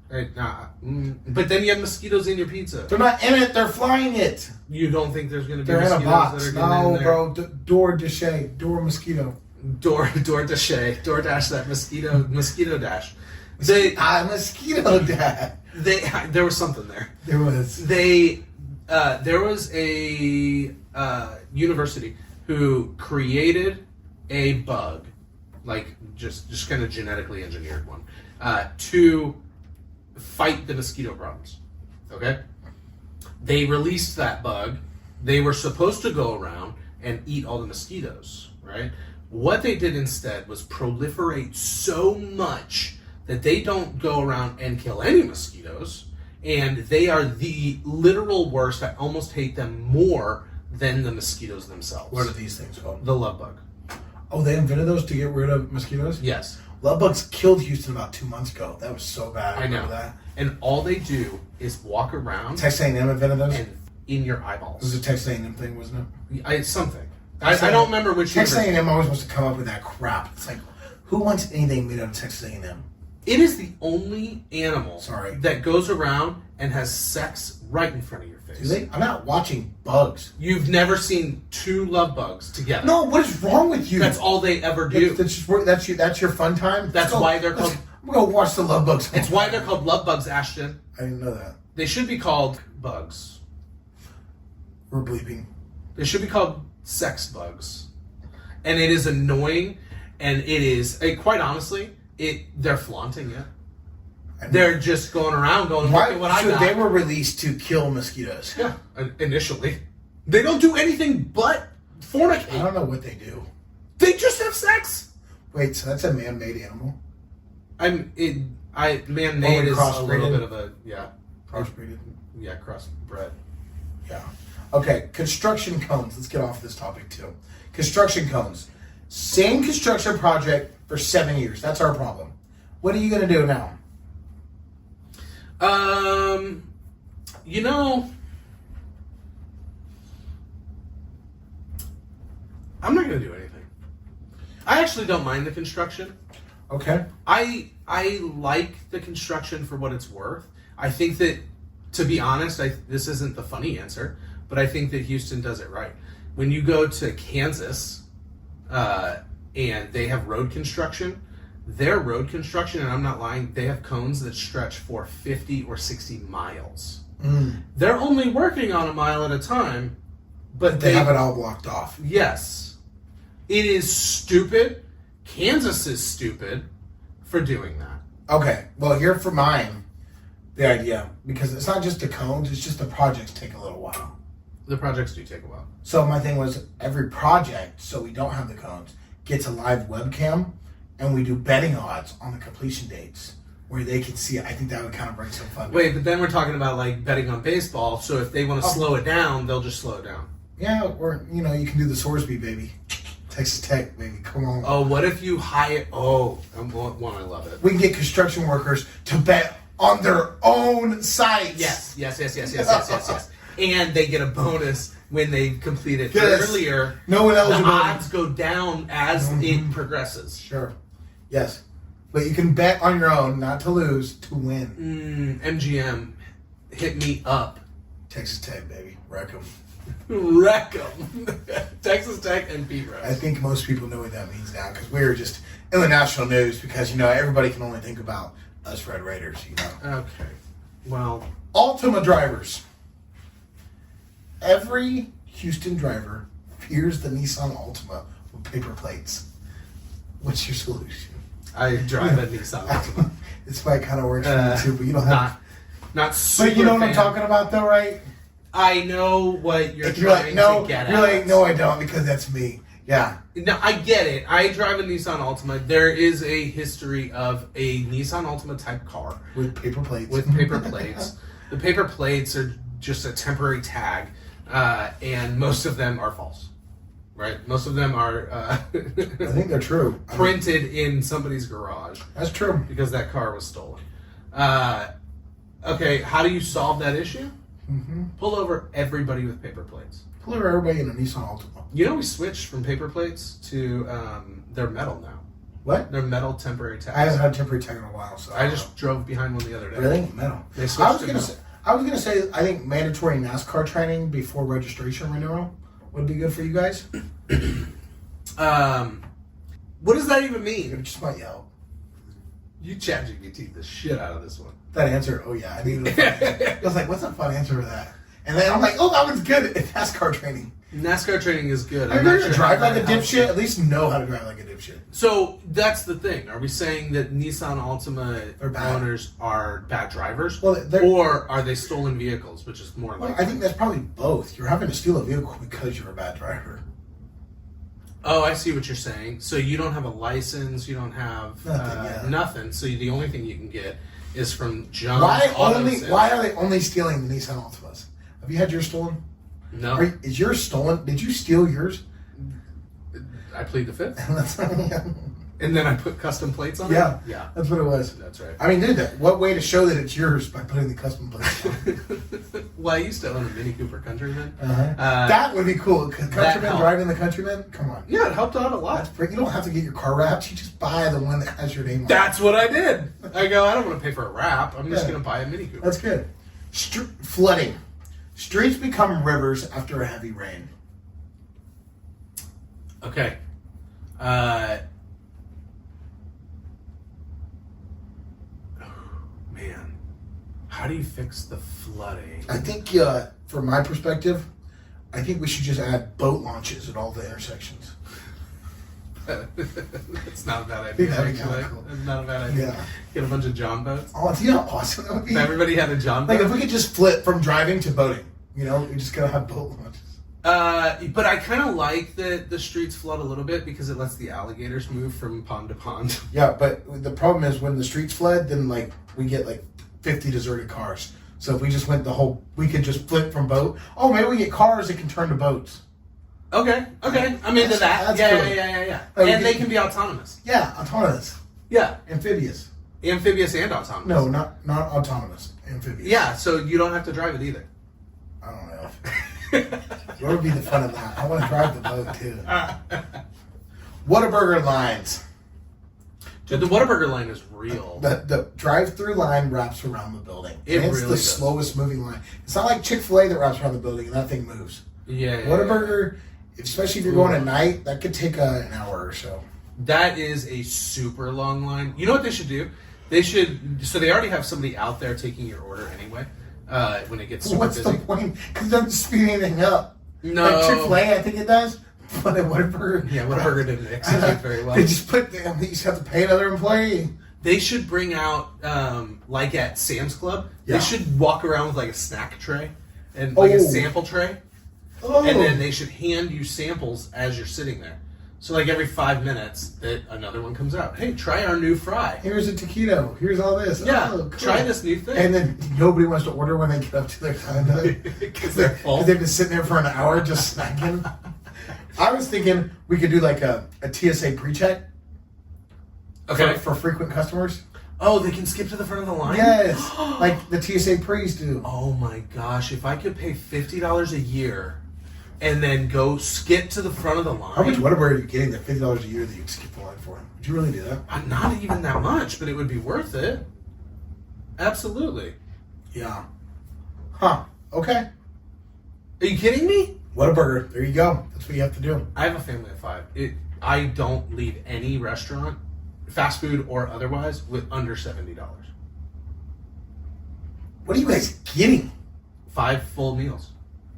But then you have mosquitoes in your pizza. They're not in it. They're flying it. You don't think there's going to be They're in a mosquitoes box. that are getting in No, there? bro. Door mosquito. Door dash that mosquito dash. Mosquito dash. There was something there. There was. There was a university who created a bug, like just kind of genetically engineered one, to fight the mosquito problems. Okay? They released that bug. They were supposed to go around and eat all the mosquitoes, right? What they did instead was proliferate so much that they don't go around and kill any mosquitoes, and they are the literal worst. I almost hate them more than the mosquitoes themselves. What are these things called? The love bug. Oh, they invented those to get rid of mosquitoes? Yes. Love bugs killed Houston about 2 months ago. That was so bad. I know. Remember that? And all they do is walk around Texas A&M invented those? and in your It was eyeballs. a Texas A&M thing, wasn't it? Something. I don't remember which Texas university. A&M always wants to come up with that crap. It's like, who wants anything made out of Texas A&M? It is the only animal Sorry. that goes around and has sex right in front of your face. Do they? I'm not watching bugs. You've never seen 2 love bugs together. No, what is wrong with you? That's all they ever do. That's your fun time? That's why they're called... I'm going to watch the love bugs. It's why they're called love bugs, Ashton. I didn't know that. They should be called bugs. We're bleeping. They should be called sex bugs. And it is annoying, and it is... quite honestly, they're flaunting it. They're just going around going, look at what I got. They were released to kill mosquitoes. Yeah, initially. They don't do anything but I fornicate. don't know what they do. They just have sex. Wait, so that's a man-made animal? Man-made is a little bit of a, Crossbreeded? crossbred. Yeah. Okay, construction cones. Let's get off this topic too. Construction cones. Same construction project for 7 years. That's our problem. What are you going to do now? I'm not going to do anything. I actually don't mind the construction. Okay. I like the construction for what it's worth. I think that, to be honest, this isn't the funny answer, but I think that Houston does it right. When you go to Kansas and they have road construction, their road construction, and I'm not lying, they have cones that stretch for 50 or 60 miles. They're only working on a mile at a time, but they have it all blocked off. Yes. It is stupid. Kansas is stupid for doing that. Okay, well, here for mine, the idea, because it's not just the cones, it's just the projects take a little while. The projects do take a while. So my thing was every project, so we don't have the cones, gets a live webcam, and we do betting odds on the completion dates where they can see it. I think that would kind of bring some fun. Wait, but then we're talking about like betting on baseball. So if they want to slow it down, they'll just slow it down. Yeah, or you can do the Sorsby, baby. Texas Tech, baby. Come on. Oh, what if you hire? Oh, one, I love it. We can get construction workers to bet on their own sites. Yes. And they get a bonus when they complete it earlier. No one else. The odds go down as it progresses. Sure. Yes. But you can bet on your own, not to lose, to win. MGM, hit me up. Texas Tech, baby. Wreck 'em. Wreck 'em. Texas Tech and beat Rose. I think most people know what that means now because we're just in the national news because, everybody can only think about us Red Raiders, Okay. Well. Altima drivers. Every Houston driver fears the Nissan Altima with paper plates. What's your solution? I drive a Nissan Altima. It's why it kind of works for you too, but you don't have. Not super. But you know what I'm fan. talking about, though, right? I know what you're You're trying like, no, to get you're at. like, no, I don't, because that's me. Yeah. No, I get it. I drive a Nissan Altima. There is a history of a Nissan Altima type car With paper plates. with paper plates. The paper plates are just a temporary tag, and most of them are false. Right? Most of them are I think they're true. printed in somebody's garage That's true. because that car was stolen. Okay, how do you solve that issue? Mm-hmm. Pull over everybody with paper plates. Pull over everybody in a Nissan Altima. You know we switched from paper plates to they're metal now. What? They're metal temporary tags. I haven't had a temporary tag in a while, so I just drove behind one the other day. really metal. They I switched was to gonna metal. say, I think mandatory NASCAR training before registration renewal would be good for you guys. What does that even It mean? just might yell. You ChatGPT the shit out of this one. That answer, oh yeah, I needed a fun answer. I was like, what's a fun answer for that? And then I'm like, oh, that one's good. It's NASCAR training. NASCAR training is good. Are you not going to sure drive how like a that helps you. dipshit? At least know how to drive like a dipshit. So that's the thing. Are we saying that Nissan Altima They're bad. owners are bad drivers? Well, they're- or are they stolen vehicles, which is more Well, like I think that's probably both. You're having to steal a vehicle because you're a bad driver. Oh, I see what you're saying. So you don't have a license, you don't have Nothing, yeah. nothing. So the only thing you can get is from John. Why are they only stealing the Nissan Altimas? Have you had yours stolen? No, Is yours stolen? Did you steal yours? I plead the fifth, That's and then I put custom plates on Yeah. it. Yeah, what it was. that's right. I mean, dude, what way to show that it's yours by putting the custom plates on? Well, I used to own a Mini Cooper Countryman. That would be cool. Countryman helped. driving the Countryman? Come on. Yeah, it helped out a lot. That's great. You don't have to get your car wrapped. You just buy the one that has your name on it. That's what I did. I go, I don't want to pay for a wrap. I'm just Yeah. going to buy a Mini Cooper. That's good. Flooding. Streets become rivers after a heavy rain. Okay. Man, how do you fix the flooding? I think, from my perspective, I think we should just add boat launches at all the intersections. It's not a bad think idea, that'd be actually. kinda cool. It's not a bad idea. Yeah. Get a bunch of John boats. Oh, you know how awesome that would be? If everybody had a John Like, boat. if we could just flip from driving to boating, you know, we just gotta have boat launches. But I kind of like that the streets flood a little bit because it lets the alligators move from pond to pond. Yeah, but the problem is when the streets flood, then, like, we get, like, 50 deserted cars. So if we just went we could just flip from boat. Oh, maybe we get cars that can turn to boats. Okay, I'm into that. That's Yeah, cool. yeah. Oh, And they you- can be autonomous. Yeah, autonomous. Yeah, Amphibious. amphibious and autonomous. No, not autonomous. Amphibious. Yeah, so you don't have to drive it either. I don't know. What would be the fun of that? I want to drive the boat too. Whataburger lines. Dude, the Whataburger line is real. The drive-through line wraps around the building. It And it's really the does. slowest moving line. It's not like Chick-fil-A that wraps around the building and that thing moves. Yeah. Whataburger, especially if you're going at night, that could take an hour or so. That is a super long line. You know what they should do? They should. So they already have somebody out there taking your order anyway. When it gets super What's busy. the point? Because it doesn't speed anything up. No. Like Chick-fil-A, I think it does. But at Whataburger... Yeah, Whataburger didn't execute very well. They just put... You just have to pay another employee. They should bring out, like at Sam's Club, Yeah. they should walk around with like a snack tray and like a Oh. sample tray, Oh. and then they should hand you samples as you're sitting there. So like every 5 minutes, that another one comes out. Hey, try our new fry. Here's a taquito. Here's all this. Yeah, Oh, cool. try this new thing. And then nobody wants to order when they get up to their time. Because they're full. They've been sitting there for an hour just snacking. I was thinking we could do like a TSA pre-check Okay. for frequent customers. Oh, they can skip to the front of the line? Yes, like the TSA pre's do. Oh my gosh, if I could pay $50 a year and then go skip to the front of the line. How much Whataburger are you getting that $50 a year that you'd skip the line for? Would you really do that? Not even that much, but it would be worth it. Absolutely. Yeah. Huh. Okay. Are you kidding me? Whataburger. There you go. That's what you have to do. I have a family of 5. I don't leave any restaurant, fast food or otherwise, with under $70. What are you guys getting? 5 full meals.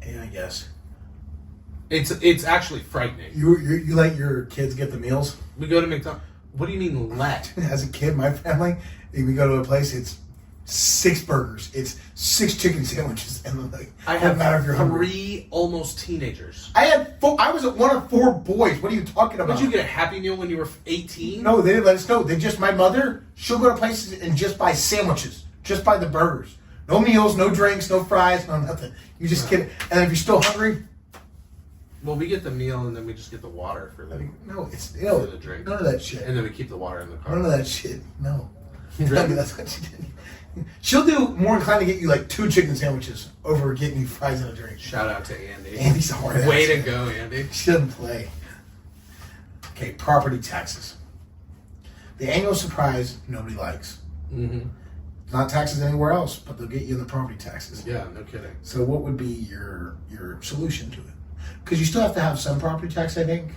Yeah, I guess. It's actually frightening. You let your kids get the meals? We go to McDonald's. What do you mean let? As a kid, my family, we go to a place. It's 6 burgers. It's 6 chicken sandwiches, and I doesn't have matter if you're hungry. 3 almost teenagers. I was one of 4 boys. What are you talking about? Did you get a Happy Meal when you were 18? No, they didn't let us know. My mother, she'll go to places and just buy sandwiches, just buy the burgers. No meals, no drinks, no fries, no nothing. You just get it. And if you're still hungry, well, we get the meal and then we just get the water for the for the drink. None of that shit. And then we keep the water in the car. None of that shit. No. Really? That's what she did. She'll do more inclined to get you like 2 chicken sandwiches over getting you fries and a drink. Shout out to Andy. Andy's a hard ass. Way to go, Andy. She doesn't play. Okay, property taxes. The annual surprise nobody likes. Mm-hmm. Not taxes anywhere else, but they'll get you in the property taxes. Yeah, no kidding. So what would be your solution to it? Because you still have to have some property tax, I think.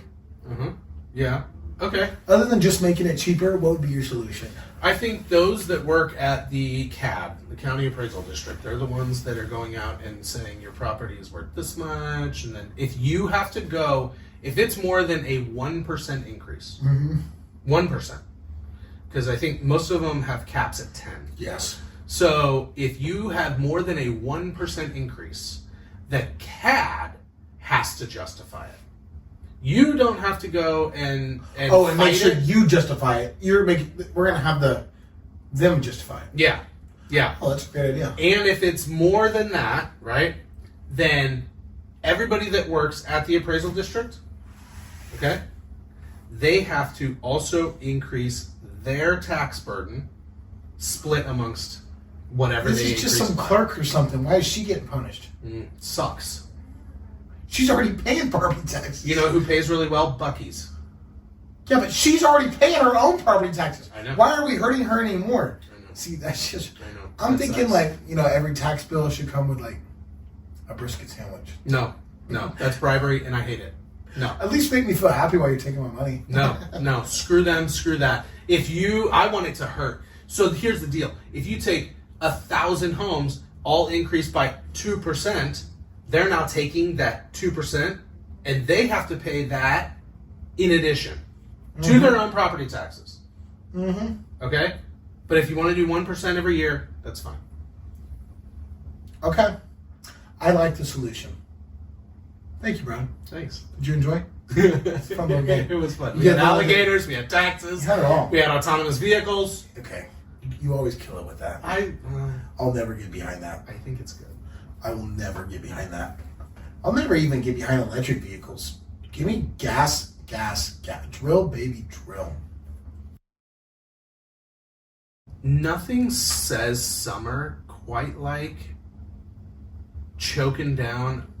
Mm-hmm. Yeah. Okay. Other than just making it cheaper, what would be your solution? I think those that work at the CAD, the County Appraisal District, they're the ones that are going out and saying your property is worth this much. And then if you have to go, if it's more than a 1% increase, 1%, because I think most of them have caps at 10. Yes. So if you have more than a 1% increase, the CAD has to justify it. You don't have to go and make sure you justify it. We're gonna have them justify it. Yeah. Yeah. Oh, that's a great idea. And if it's more than that, right, then everybody that works at the appraisal district, okay, they have to also increase their tax burden, split amongst whatever This they is just increase some by. clerk or something. Why is she getting punished? Sucks. She's already paying property taxes. You know who pays really well? Buc-ee's. Yeah, but she's already paying her own property taxes. I know. Why are we hurting her anymore? I know. See, that's just. I know. I'm That thinking sucks. every tax bill should come with a brisket sandwich. No, that's bribery, and I hate it. No. At least make me feel happy while you're taking my money. No, screw them, screw that. I want it to hurt. So here's the deal. If you take 1,000 homes, all increased by 2%, they're now taking that 2%, and they have to pay that in addition to their own property taxes. Mm-hmm. Okay? But if you want to do 1% every year, that's fine. Okay. I like the solution. Thank you, Brian. Thanks. Did you enjoy? It's a fun little game. It was fun. You We had had all the- alligators, we had taxes, You had it all. we had autonomous vehicles. Okay. You always kill it with that. I I'll never get behind that. think it's good. I will never get behind that. I'll never even get behind electric vehicles. Give me gas. Drill, baby, drill. Nothing says summer quite like choking down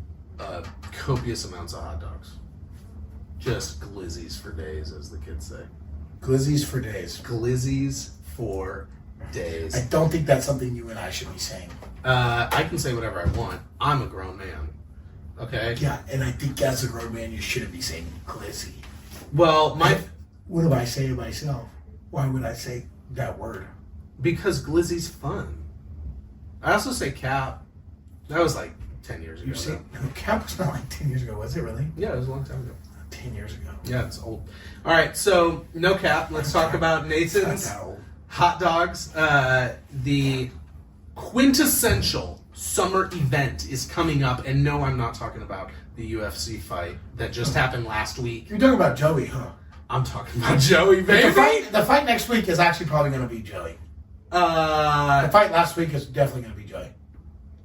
copious amounts of hot dogs. Just glizzies for days, as the kids say. Glizzies for days. Glizzies for days. I don't think that's something you and I should be saying. I can say whatever I want. I'm a grown man. Okay? Yeah, and I think as a grown man, you shouldn't be saying glizzy. Well, What do I say to myself? Why would I say that word? because glizzy's fun. I also say cap. That was like 10 years ago. You say no, Cap was not like 10 years ago, was it really? Yeah, it was a long time ago. 10 years ago. Yeah, it's old. All right, so no cap. Let's talk about Nathan's Not that old. hot dogs. The quintessential summer event is coming up, and no, I'm not talking about the UFC fight that just happened last week. You're talking about Joey, huh? I'm talking about Joey, baby. The fight next week is actually probably going to be Joey. The fight last week is definitely going to be Joey.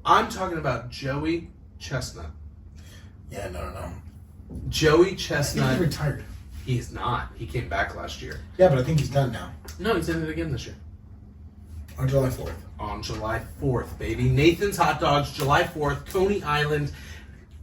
I'm talking about Joey Chestnut. Yeah, no. Joey I think Chestnut. he's retired. He's not. He came back last year. Yeah, but I think he's done now. No, he's in it again this year. On July 4th. On July 4th, baby. Nathan's Hot Dogs, July 4th, Coney Island.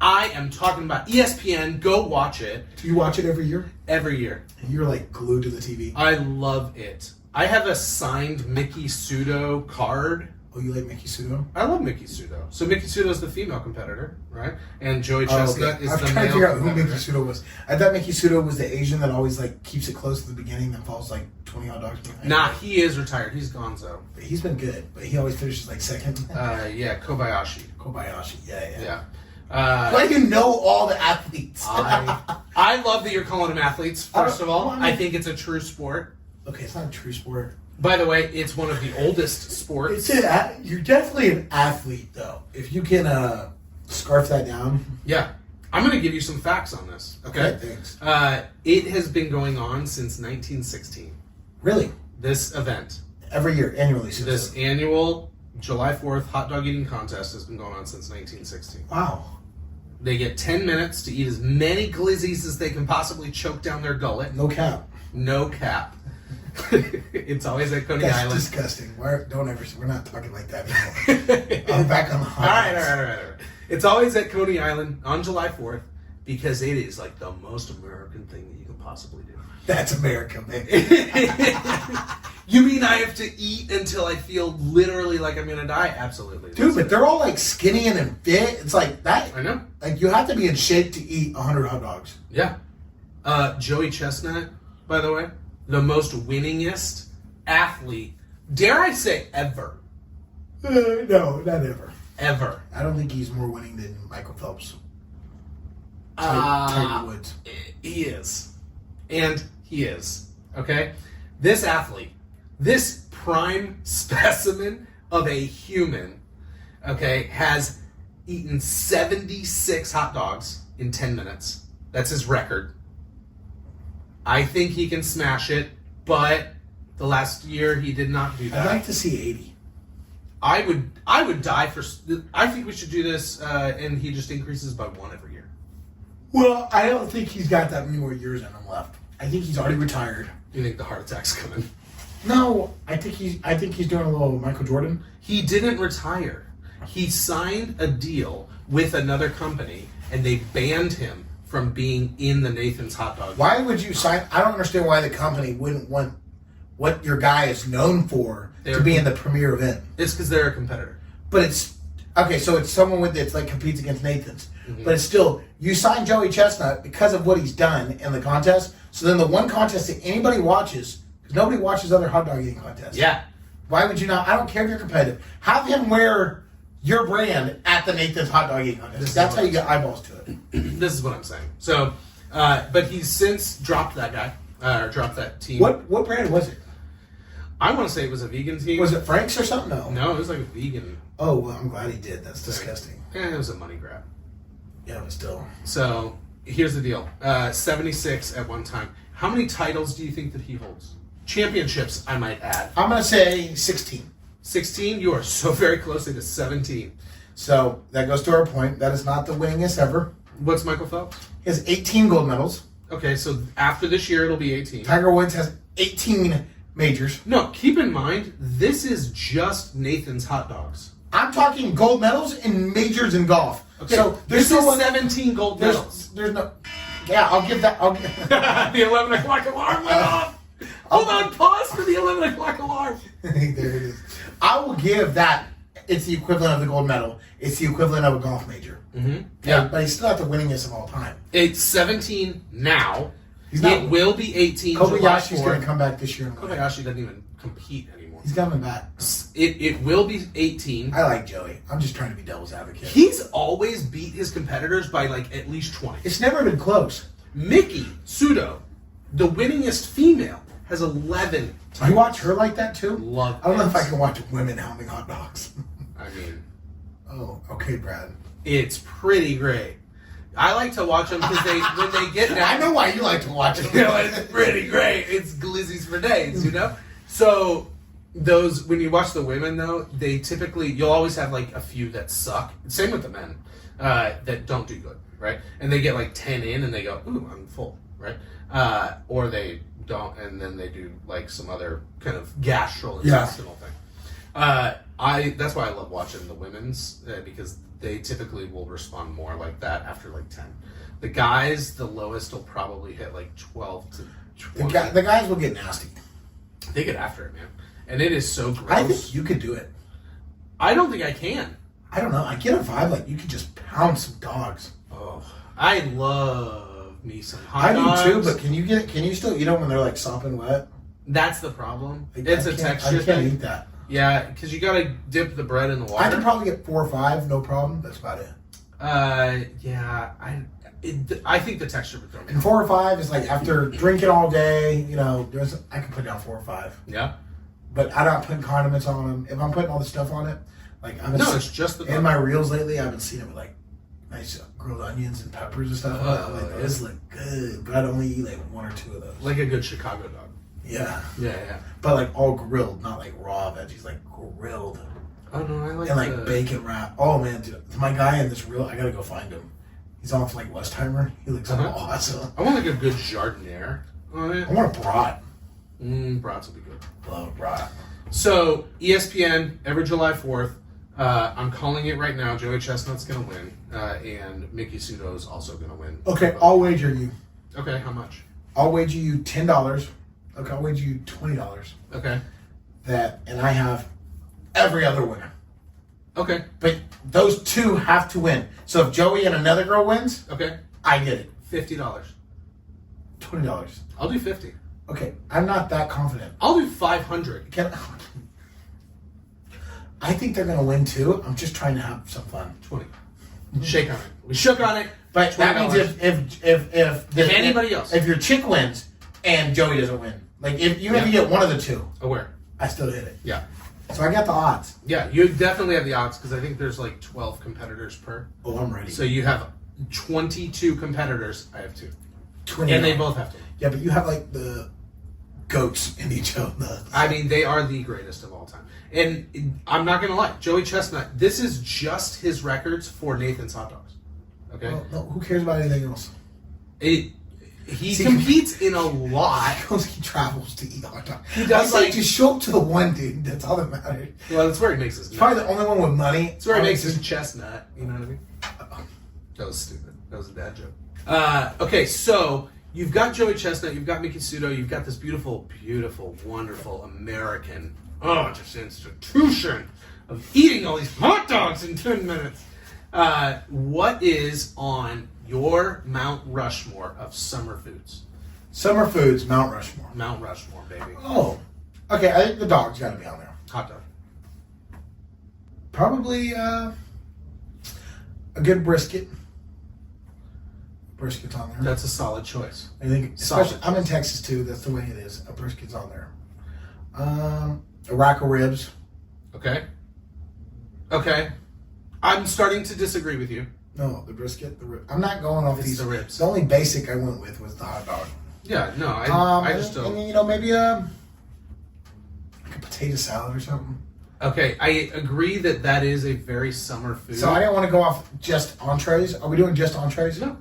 I am talking about ESPN. Go watch it. Do you watch it every year? Every year. And you're like glued to the TV. I love it. I have a signed Mickey Sudo card. Oh, you like Mickey Sudo? I love Mickey Sudo. So Mickey Sudo is the female competitor, right? And Joey Oh, Chestnut okay. is I'm the trying male to figure out who competitor. Mickey Sudo was. I thought Mickey Sudo was the Asian that always like keeps it close to the beginning, then falls like 20 hot dogs behind. Nah, he is retired. He's gonzo. But he's been good, but he always finishes like second. Yeah, Kobayashi. Kobayashi, yeah. Why do you know all the athletes? I love that you're calling them athletes, first of all. I think it's a true sport. Okay, it's not a true sport. By the way, it's one of the oldest sports. You're definitely an athlete, though. If you can scarf that down. Yeah. I'm going to give you some facts on this. Okay, thanks. It has been going on since 1916. Really? This event. Every year, annually. This annual July 4th hot dog eating contest has been going on since 1916. Wow. They get 10 minutes to eat as many glizzies as they can possibly choke down their gullet. No cap. No cap. It's always at Coney That's Island. That's disgusting. We're not talking like that anymore. I'm back on the hot dogs. All right. It's always at Coney Island on July 4th because it is like the most American thing that you can possibly do. That's America, man. You mean I have to eat until I feel literally like I'm going to die? Absolutely. Dude, but they're all like skinny and fit. It's like that. I know. Like you have to be in shape to eat 100 hot dogs. Yeah. Joey Chestnut, by the way, the most winningest athlete, dare I say, ever. No, not ever. Ever. I don't think he's more winning than Michael Phelps. Tiger Woods. He is. And he is. Okay? This athlete, this prime specimen of a human, okay, has eaten 76 hot dogs in 10 minutes. That's his record. I think he can smash it, but the last year he did not do that. I'd like to see 80. I would die for. I think we should do this, and he just increases by one every year. Well, I don't think he's got that many more years in him left. I think he's already retired. You think the heart attack's coming? No, I think he's doing a little Michael Jordan. He didn't retire. He signed a deal with another company, and they banned him from being in the Nathan's hot dog. Why would you sign? I don't understand why the company wouldn't want what your guy is known for to be in the premier event. It's because they're a competitor. But it's okay. So it's someone that's like competes against Nathan's. Mm-hmm. But it's still, you sign Joey Chestnut because of what he's done in the contest. So then the one contest that anybody watches, because nobody watches other hot dog eating contests. Yeah. Why would you not? I don't care if you're competitive. Have him wear your brand at the Nathan's hot dog eating contest. That's how you get eyeballs to it. This is what I'm saying. So, but he's since dropped that guy, or dropped that team. What brand was it? I want to say it was a vegan team. Was it Frank's or something? No, it was like a vegan. Oh, well, I'm glad he did. That's disgusting. It was a money grab. Yeah, but still. So, here's the deal. 76 at one time. How many titles do you think that he holds? Championships, I might add. I'm going to say 16. 16? You are so very closely to 17. So, that goes to our point. That is not the winningest ever. What's Michael Phelps? He has 18 gold medals. Okay, so after this year, it'll be 18. Tiger Woods has 18 majors. No, keep in mind, this is just Nathan's hot dogs. I'm talking gold medals in majors in golf. Okay, so this is 17 gold medals. There's no... Yeah, I'll give that... The 11 o'clock alarm went off. Hold on, pause for the 11 o'clock alarm. There it is. I will give that. It's the equivalent of the gold medal. It's the equivalent of a golf major. Mm-hmm. Yeah, but he's still not the winningest of all time. It's 17 now. It will be 18. Kobayashi's going to come back this year. Kobayashi doesn't even compete anymore. He's coming back. It will be 18. I like Joey. I'm just trying to be devil's advocate. He's always beat his competitors by like at least 20. It's never been close. Mickey Sudo, the winningest female, has 11 titles. You watch her like that too? Love I don't know it. if I can watch women helming hot dogs. I mean, oh, okay, Brad. it's pretty great. I like to watch them because when they get down. I know why you like to watch them. You know, it's pretty great. It's glizzies for days, you know? So, those, when you watch the women, though, they typically, you'll always have, like, a few that suck. Same with the men, that don't do good, right? And they get, like, 10 in, and they go, ooh, I'm full, right? Or they don't, and then they do, like, some other kind of gastrointestinal thing. That's why I love watching the women's, because they typically will respond more like that after like 10. The guys, the lowest will probably hit like 12 to 20. The guys will get nasty. They get after it, man. And it is so gross. I think you could do it. I don't think I can. I don't know. I get a vibe like you could just pound some dogs. Oh, I love me some hot dogs. I do too, but can you still eat them when they're like sopping wet? That's the problem. Like, It's a texture thing. I can't eat that. Yeah, because you got to dip the bread in the water. I could probably get 4 or 5, no problem. That's about it. Yeah, I think the texture would throw me And off. 4 or 5 is like after drinking all day, I can put down 4 or 5. Yeah? But I'm not putting condiments on them. If I'm putting all the stuff on it, like I've been No, it's just the in my reels lately, I've been seeing it with like nice grilled onions and peppers and stuff. Oh, Like those look good, but I'd only eat like 1 or 2 of those. like a good Chicago dog. Yeah. Yeah. But like all grilled, not like raw veggies, like grilled. Oh no, I like And like bacon wrap. Oh man, dude, my guy in this reel, I gotta go find him. He's off like Westheimer. He looks awesome. I want like a good jardiniere on it. I want a brat. Brats will be good. Love a brat. So ESPN every July 4th. I'm calling it right now. Joey Chestnut's gonna win, and Mickey Sudo's also gonna win. Okay, I'll wager you. Okay, how much? I'll wager you $10. Okay, I'll wager you $20. Okay. And I have every other winner. Okay. But those 2 have to win. So if Joey and another girl wins, Okay. I get it. $50. $20. I'll do 50. Okay, I'm not that confident. I'll do 500. I think they're gonna win too. I'm just trying to have some fun. 20. Shake on it. We shook on it. But that means if anybody else, if your chick wins and Joey doesn't win, like if you get one of the 2, aware. I still hit it. Yeah. So I got the odds. Yeah, you definitely have the odds because I think there's like 12 competitors per. Oh, I'm ready. So you have 22 competitors. I have 2. 20 And they both have to. Yeah, but you have like the goats in each of the. I mean, they are the greatest of all time. And I'm not going to lie, Joey Chestnut, this is just his records for Nathan's Hot Dogs. Okay? Well, no, who cares about anything else? He competes in a lot. He travels to eat hot dogs. He does, like like- just show up to the one, dude. That's all that matters. Well, that's where he makes his nut. Probably the only one with money. That's where he makes his chestnut. You know what I mean? That was stupid. That was a dad joke. Okay, so you've got Joey Chestnut, you've got Mickey Sudo, you've got this beautiful, beautiful, wonderful American just institution of eating all these hot dogs in 10 minutes. What is on your Mount Rushmore of summer foods? Summer foods, Mount Rushmore. Mount Rushmore, baby. Oh, okay. I think the dog's got to be on there. Hot dog. Probably a good brisket. Brisket's on there. That's a solid choice. I think, Solid. especially, I'm in Texas too. That's the way it is. A brisket's on there. A rack of ribs. Okay. Okay. I'm starting to disagree with you. No, the brisket. I'm not going off It's these. the ribs. The only basic I went with was the hot dog. Yeah, no, I just and, don't. Maybe like a potato salad or something. Okay, I agree that is a very summer food. So I didn't want to go off just entrees. Are we doing just entrees? No.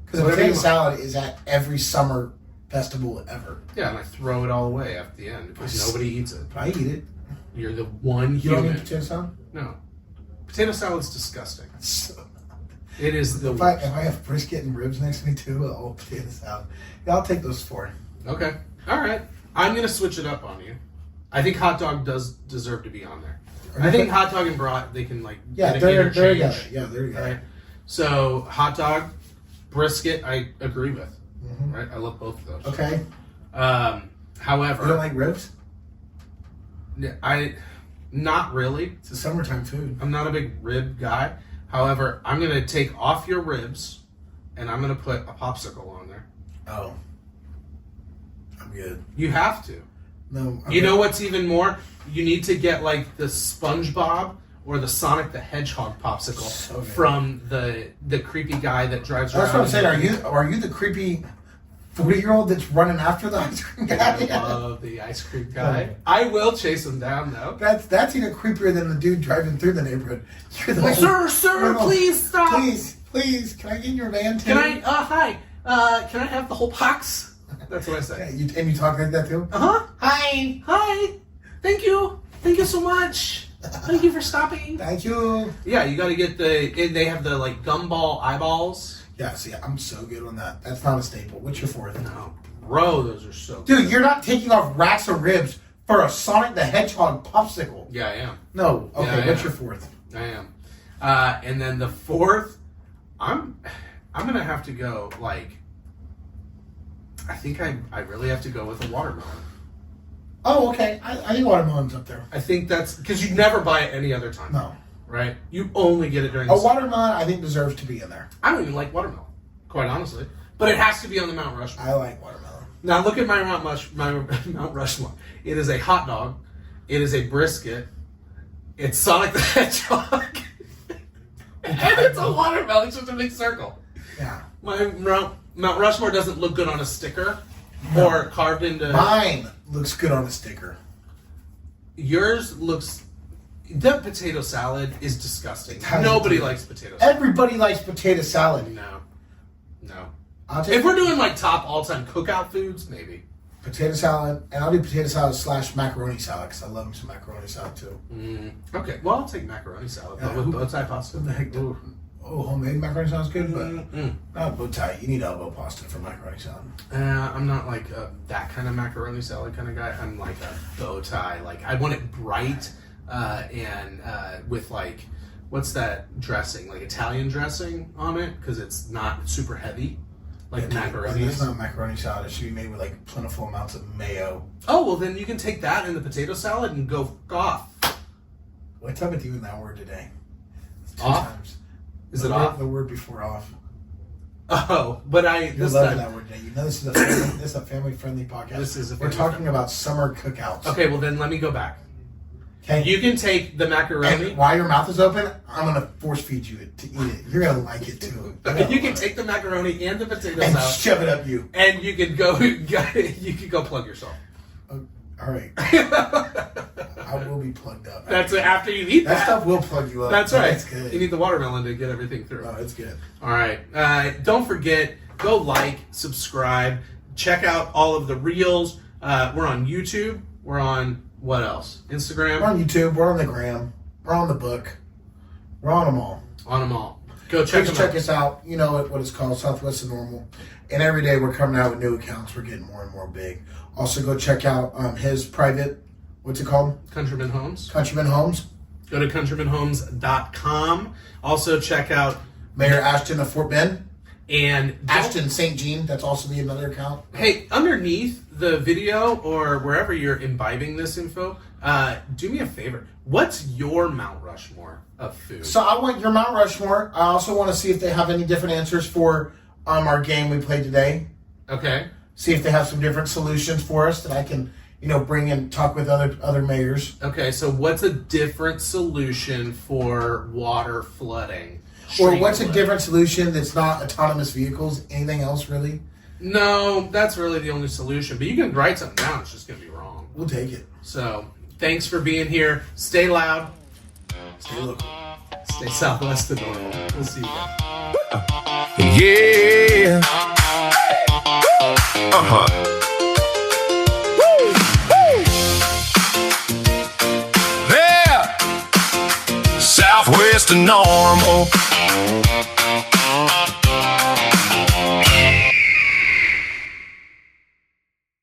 Because a Whatever you potato want. salad is at every summer festival ever. Yeah, and I throw it all away at the end because nobody eats it. I eat it. You're the one You don't human. eat potato salad? No. Potato salad's disgusting. So, It is the if I have brisket and ribs next to me too, I'll potato salad. Yeah, I'll take those 4. Okay. All right. I'm going to switch it up on you. I think hot dog does deserve to be on there. I think hot dog and brat, they can like Yeah, get an they're interchange. together. Yeah, they're together. Right? So hot dog, brisket, I agree with. Mhm. Right? I love both of those. Okay. However, You don't like ribs? not really. It's a summertime food. I'm not a big rib guy. However, I'm going to take off your ribs and I'm going to put a popsicle on there. Oh. I'm good. You have to. No. You know what's even more? You need to get like the SpongeBob or the Sonic the Hedgehog popsicle So good. from the creepy guy that drives around. That's what I'm saying. Are you the creepy 40-year-old that's running after the ice cream guy? I love the ice cream guy. I will chase him down though. That's even creepier than the dude driving through the neighborhood. You're the Like, sir, please stop. Please, can I get in your van too? Can I? Hi. Can I have the whole box? That's what I say. Yeah, you talk like that too? Uh-huh. Hi. Thank you so much. Thank you for stopping. Thank you. Yeah, you got to get they have the like gumball eyeballs. Yeah, see, I'm so good on that. That's not a staple. What's your 4th? No, bro, those are so good. Dude, you're not taking off racks of ribs for a Sonic the Hedgehog popsicle. Yeah, I am. No. Okay, Yeah, what's yeah. your 4th? I am. And then the 4th, I'm gonna have to go like. I think I really have to go with a watermelon. Oh, okay. I think watermelon's up there. I think that's because you'd never buy it any other time. No. right? You only get it during A the summer. watermelon, I think, deserves to be in there. I don't even like watermelon, quite honestly. But it has to be on the Mount Rushmore. I like watermelon. Now look at my Mount Rushmore. It is a hot dog. It is a brisket. It's Sonic the Hedgehog. And it's a watermelon. It's just a big circle. Yeah. My Mount Rushmore doesn't look good on a sticker No. or carved into... Mine looks good on a sticker. Yours looks... That potato salad is disgusting. How is Nobody it? likes potato salad. Everybody likes potato salad. No. I'll take If we're doing like top all-time cookout foods, maybe. potato salad, and I'll do potato salad / macaroni salad because I love me some macaroni salad too. Okay, well, I'll take macaroni salad, but Yeah. with bow tie pasta. What the heck? Ooh. Oh, homemade macaroni salad is good, but Mm-mm. not bow tie. You need elbow pasta for macaroni salad. I'm not like that kind of macaroni salad kind of guy. I'm like a bow tie. Like I want it bright and with like what's that dressing? Like Italian dressing on it because it's not super heavy, like macaroni. It's not macaroni salad. It should be made with like plentiful amounts of mayo. Oh well, then you can take that in the potato salad and go off. What's up with you in that word today? It's two Off? times. Is The it word- off? The word before off. Oh, but You're this loving time. that word today. You know this is a family-friendly podcast. This is a We're family talking friendly. about summer cookouts. Okay, well then let me go back. Okay. You can take the macaroni. And while your mouth is open, I'm gonna force feed you to eat it. You're gonna like it too. You can take the macaroni and the potato and salad, shove it up you. and you can go. You can go plug yourself. All right. I will be plugged up. That's it. After you eat That that. stuff will plug you up. That's but right. It's good. You need the watermelon to get everything through. Oh, it's good. All right. Don't forget, go like, subscribe, check out all of the reels. We're on YouTube. We're on what else? Instagram. We're on YouTube. We're on the gram. We're on the book. We're on them all. On them all. Go check Please them out. check us out. You know what it's called, Southwest of Normal. And every day we're coming out with new accounts. We're getting more and more big. Also, go check out his private, what's it called? Countryman Homes. Countryman Homes. Go to countrymanhomes.com. Also check out Mayor Ashton of Fort Bend. and Ashton St. Jean. That's also the another account. Hey, underneath the video or wherever you're imbibing this info, do me a favor. What's your Mount Rushmore of food? So I want your Mount Rushmore. I also want to see if they have any different answers for our game we played today. Okay. See if they have some different solutions for us that I can, bring and talk with other mayors. Okay, so what's a different solution for water flooding? Or Stream what's a flooding? different solution that's not autonomous vehicles? Anything else really? No, that's really the only solution. But you can write something down. It's just going to be wrong. We'll take it. So, thanks for being here. Stay loud. Stay local. Stay southwest of normal. We'll see you guys. Yeah. There. Southwest of normal.